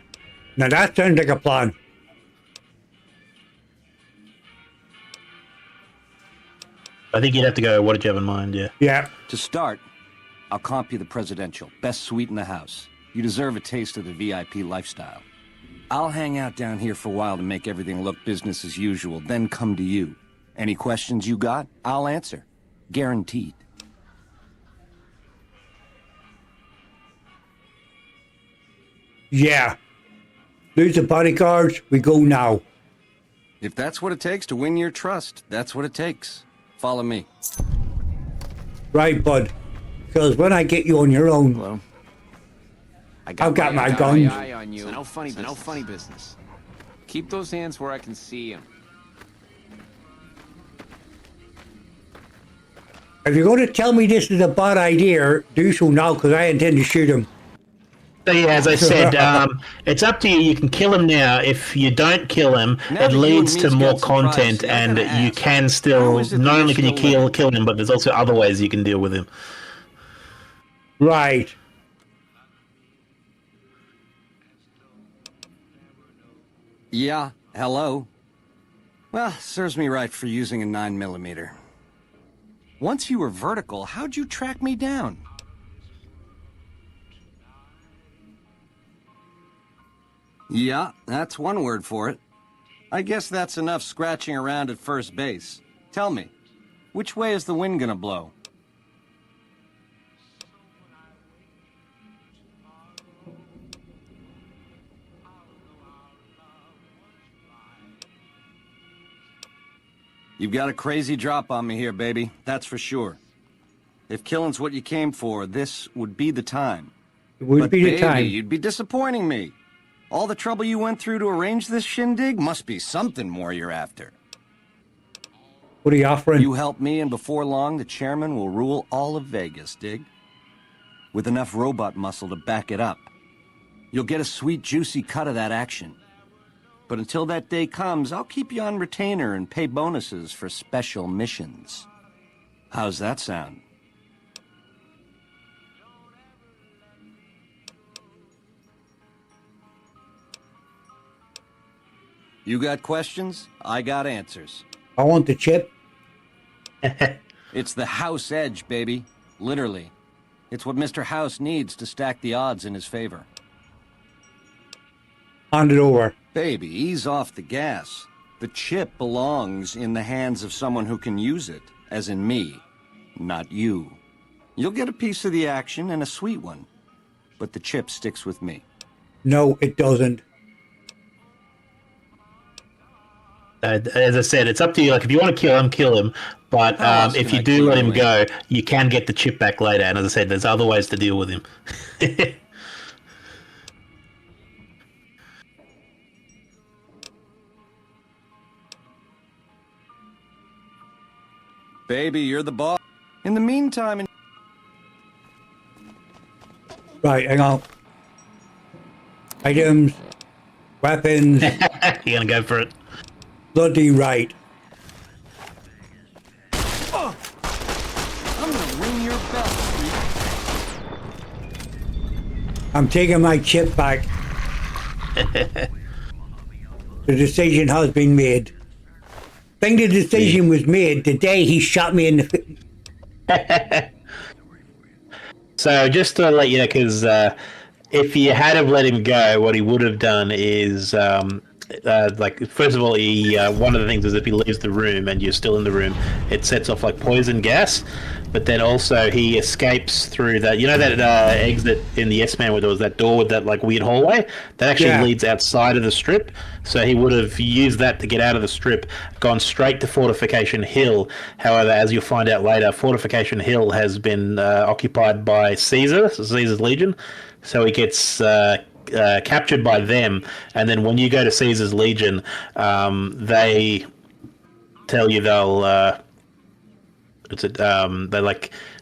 Now that sounds like a plan. I think you'd have to go. What did you have in mind? Yeah. Yeah. To start, I'll comp you the presidential. Best suite in the house. You deserve a taste of the VIP lifestyle. I'll hang out down here for a while to make everything look business as usual, then come to you. Any questions you got, I'll answer. Guaranteed. Yeah. Lose the bodyguards, we go now. If that's what it takes to win your trust, that's what it takes. Follow me. Right, bud. Because when I get you on your own, Hello. I've got my guns. eye on you. No funny business. Keep those hands where I can see them. If you're going to tell me this is a bad idea, do so now, because I intend to shoot him. So yeah, as I said, it's up to you. You can kill him now. If you don't kill him, Now it that you leads and to me's more got some content, privacy, I and gotta you ask, can how still is it that not you're only can you still kill him, but there's also other ways you can deal with him. Right. Yeah, hello. Well, serves me right for using a 9mm. Once you were vertical, how'd you track me down? Yeah, that's one word for it. I guess that's enough scratching around at first base. Tell me, which way is the wind gonna blow? You've got a crazy drop on me here, baby. That's for sure. If killing's what you came for, this would be the time. It would But be the baby, time. you'd be disappointing me. All the trouble you went through to arrange this shindig must be something more you're after. What are you offering? You help me, and before long, the chairman will rule all of Vegas, dig? With enough robot muscle to back it up. You'll get a sweet, juicy cut of that action. But until that day comes, I'll keep you on retainer and pay bonuses for special missions. How's that sound? You got questions? I got answers. I want the chip. It's the House Edge, baby. Literally. It's what Mr. House needs to stack the odds in his favor. Hand it over. Baby, ease off the gas. The chip belongs in the hands of someone who can use it, as in me, not you. You'll get a piece of the action, and a sweet one. But the chip sticks with me. No, it doesn't. As I said, it's up to you. Like, if you want to kill him. But How else if can you I do clue let you him in? go, you can get the chip back later. And as I said, there's other ways to deal with him. Baby, you're the boss. In the meantime... Right, hang on. Items. Weapons. You gonna go for it? Bloody right. I'm gonna ring your bell, Street. I'm taking my chip back. The decision has been made. I think the decision was made the day he shot me in the... So just to let you know, because if you had have let him go, what he would have done is, like, first of all, he one of the things is if he leaves the room and you're still in the room, it sets off like poison gas. But then also he escapes through that, that exit in the S-Man where there was that door with that like weird hallway that actually leads outside of the strip. So he would have used that to get out of the strip, gone straight to Fortification Hill. However, as you'll find out later, Fortification Hill has been occupied by Caesar's Legion. So he gets captured by them, and then when you go to Caesar's Legion, they tell you they'll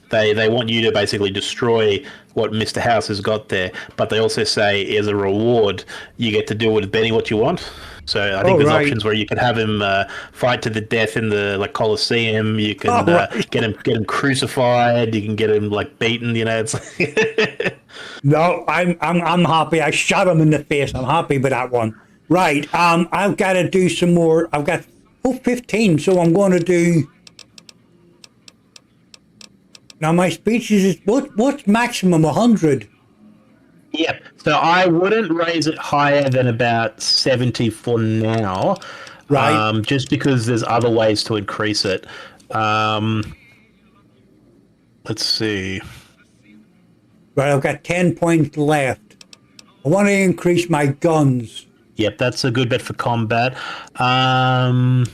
they want you to basically destroy what Mr. House has got there, but they also say as a reward you get to do with Benny what you want. So I think there's options where you could have him fight to the death in the Colosseum. You can get him crucified. You can get him beaten. It's like No, I'm happy. I shot him in the face. I'm happy with that one. Right. I've got to do some more. I've got 15, so I'm going to do. Now my speech is what's maximum 100. Yeah, so I wouldn't raise it higher than about 70 for now, right? Just because there's other ways to increase it. Let's see. Right, I've got 10 points left. I want to increase my guns. Yep, that's a good bet for combat. I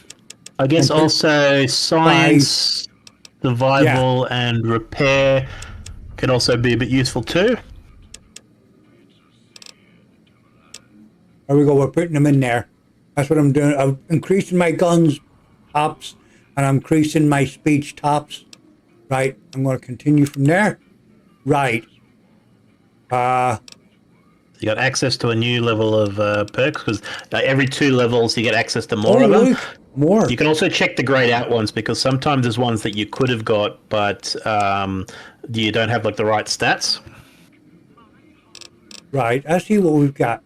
guess And also science, survival, and repair can also be a bit useful too. There we go. We're putting them in there. That's what I'm doing. I'm increasing my guns tops, and I'm increasing my speech tops. Right. I'm going to continue from there. Right. You got access to a new level of perks because every 2 levels you get access to more of them. Look, more. You can also check the grayed out ones because sometimes there's ones that you could have got, but you don't have like the right stats. Right. I see what we've got.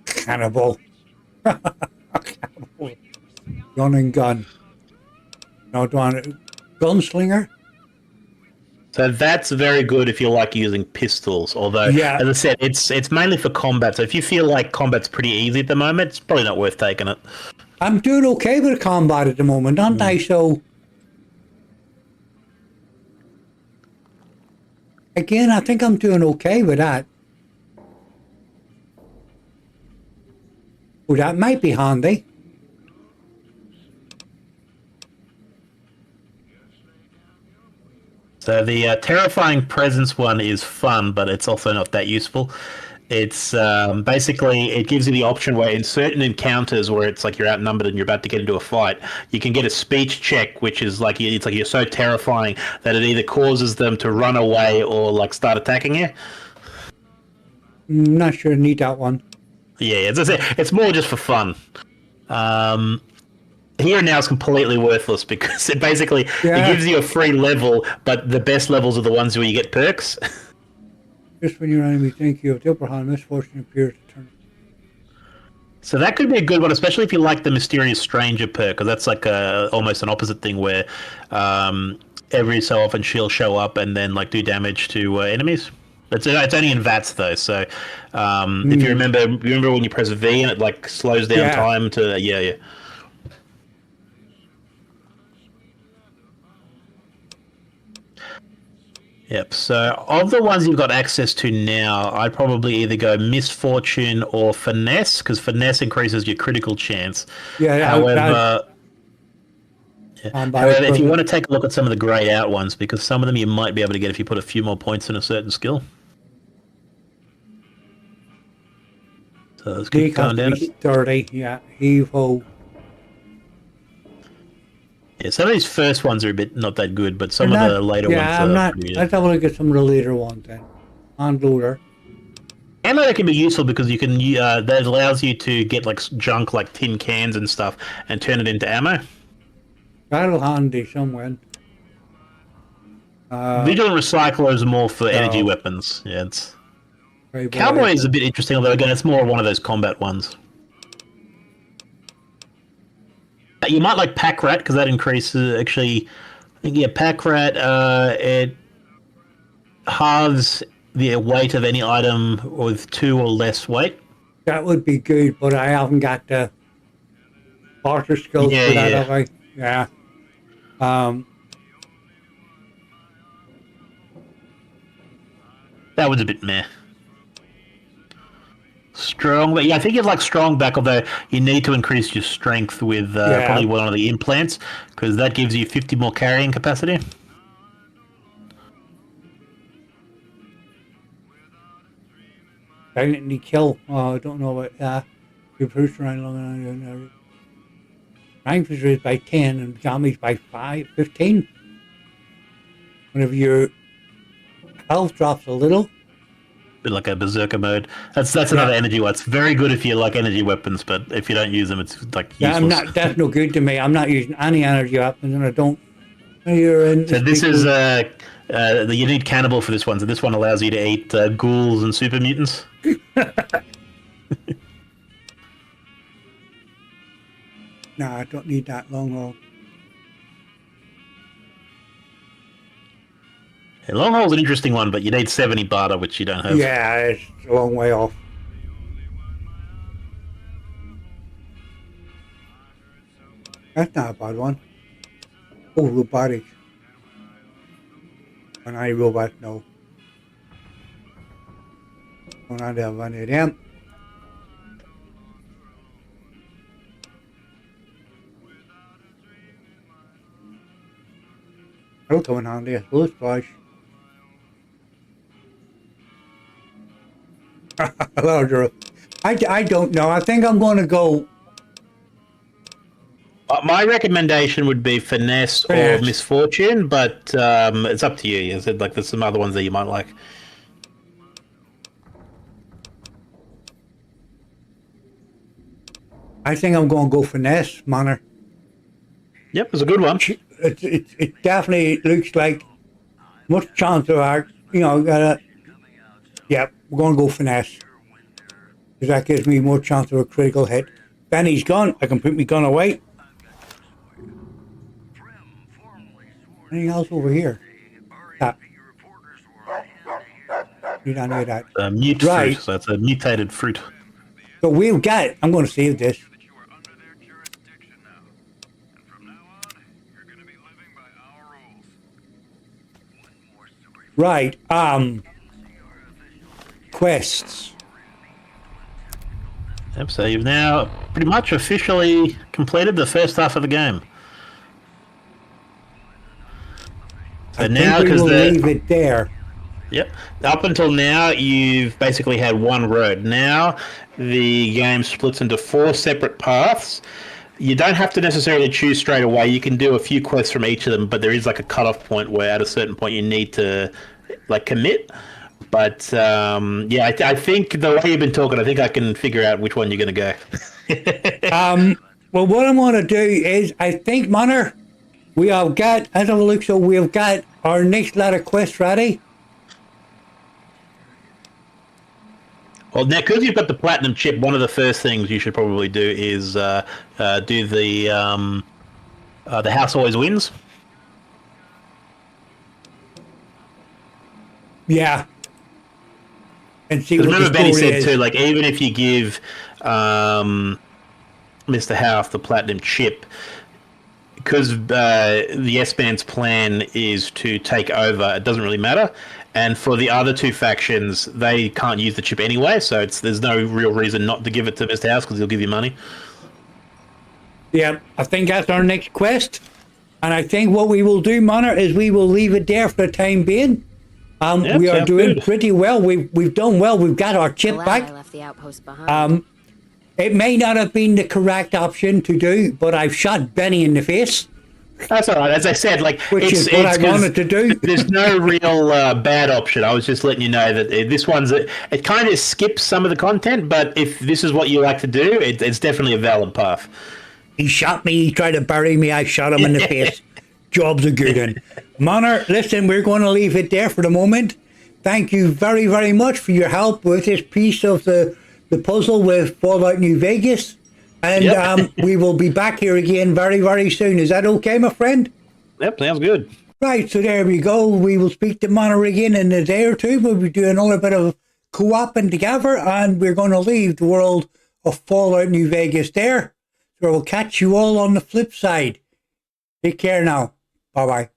Cannibal. Run and gun. No, do I gunslinger? So that's very good if you like using pistols. Although, Yeah. as I said, it's mainly for combat. So if you feel like combat's pretty easy at the moment, it's probably not worth taking it. I'm doing okay with combat at the moment, aren't I? So, again, I think I'm doing okay with that. Oh, that might be handy. So the terrifying presence one is fun, but it's also not that useful. It's basically it gives you the option where in certain encounters where it's like you're outnumbered and you're about to get into a fight, you can get a speech check, which is like it's like you're so terrifying that it either causes them to run away or like start attacking you. I'm not sure I need that one. Yeah, as I say, it's more just for fun. Here and Now is completely worthless because it basically it gives you a free level, but the best levels are the ones where you get perks. Just when your enemy think you have the upper hand, misfortune appears to turn. So that could be a good one, especially if you like the Mysterious Stranger perk, because that's like almost an opposite thing where every so often she'll show up and then like do damage to enemies. It's only in VATS though, so if you remember when you press V and it like slows down time to yeah. Yep, so of the ones you've got access to now, I'd probably either go Misfortune or Finesse, because Finesse increases your critical chance. Yeah, however, if you want to take a look at some of the grayed out ones, because some of them you might be able to get if you put a few more points in a certain skill. So let's keep going down. 30, yeah, Evo. Yeah, some of these first ones are a bit not that good, but some of the later ones are pretty good. Let's have a look at some of the later ones then. On loader. Ammo can be useful because you can that allows you to get like junk like tin cans and stuff and turn it into ammo. That'll handy somewhere. Vigilant Recycler is more for energy weapons. Yeah, it's Cowboy is a bit interesting, although again it's more one of those combat ones. You might like Pack Rat because that increases actually. I think Pack Rat it halves the weight of any item with 2 or less weight. That would be good, but I haven't got the barter skills for that, have I? Yeah. That was a bit meh. Strong, but yeah, I think you'd like strong back, although you need to increase your strength with probably one of the implants, because that gives you 50 more carrying capacity. Silently kill. Oh, I don't know about that. You push around long enough. Strength is raised by 10 and damage by 15. Whenever your health drops a little. Bit like a berserker mode. That's another energy one. It's very good if you like energy weapons, but if you don't use them, it's like useless. That's no good to me. I'm not using any energy weapons, and I don't. So this is you need cannibal for this one. So this one allows you to eat ghouls and super mutants. No, I don't need that long haul. Yeah, long haul's an interesting one, but you need 70 barter, which you don't have. Yeah, it's a long way off. That's not a bad one. Oh, robotics. An robot, no. Going on to have one of them. I'll come on there. Let's flash. Hello, Drew. I don't know. I think I'm going to go. My recommendation would be finesse or misfortune, but it's up to you. You said like there's some other ones that you might like. I think I'm going to go finesse, Manor. Yep, it's a good one. It definitely looks like much chance of our, yeah, we're going to go finesse. Because that gives me more chance of a critical hit. Benny's gone. I can put my gun away. Anything else over here? That. You don't hear that. Mute fruit, so it's a mutated fruit. So we've got it. I'm going to save this. Right, quests. Yep, so you've now pretty much officially completed the first half of the game. So now, because we'll leave it there. Yep. Up until now, you've basically had one road. Now, the game splits into 4 separate paths. You don't have to necessarily choose straight away. You can do a few quests from each of them, but there is like a cutoff point where at a certain point you need to like commit. But yeah, I think the way you've been talking, I think I can figure out which one you're going to go. Well, what I'm going to do is, I think, Manor, we have got, as I look, so we've got our next lot of quests ready. Well, now, because you've got the platinum chip, one of the first things you should probably do is do the house always wins. Yeah. And see what remember the Benny story said is. too, like even if you give Mr. House the platinum chip, because the S-Band's plan is to take over, it doesn't really matter. And for the other 2 factions, they can't use the chip anyway, so there's no real reason not to give it to Mr. House because he'll give you money. Yeah, I think that's our next quest. And I think what we will do, Manor, is we will leave it there for the time being. Yep, we are doing good. pretty well. We've done well. We've got our chip Glad back. I left the outpost behind. It may not have been the correct option to do, but I've shot Benny in the face. That's all right. As I said, like Which is what I wanted to do. There's no real bad option. I was just letting you know that this one's it kind of skips some of the content, but if this is what you like to do, it's definitely a valid path. He shot me. He tried to bury me. I shot him in the face. Job's a good one. Manor, listen, we're going to leave it there for the moment. Thank you very, very much for your help with this piece of the puzzle with Fallout New Vegas. And we will be back here again very, very soon. Is that okay, my friend? Yep, sounds good. Right, so there we go. We will speak to Manor again in a day or two. We'll be doing another bit of co-oping together, and we're going to leave the world of Fallout New Vegas there. So we'll catch you all on the flip side. Take care now. Bye-bye.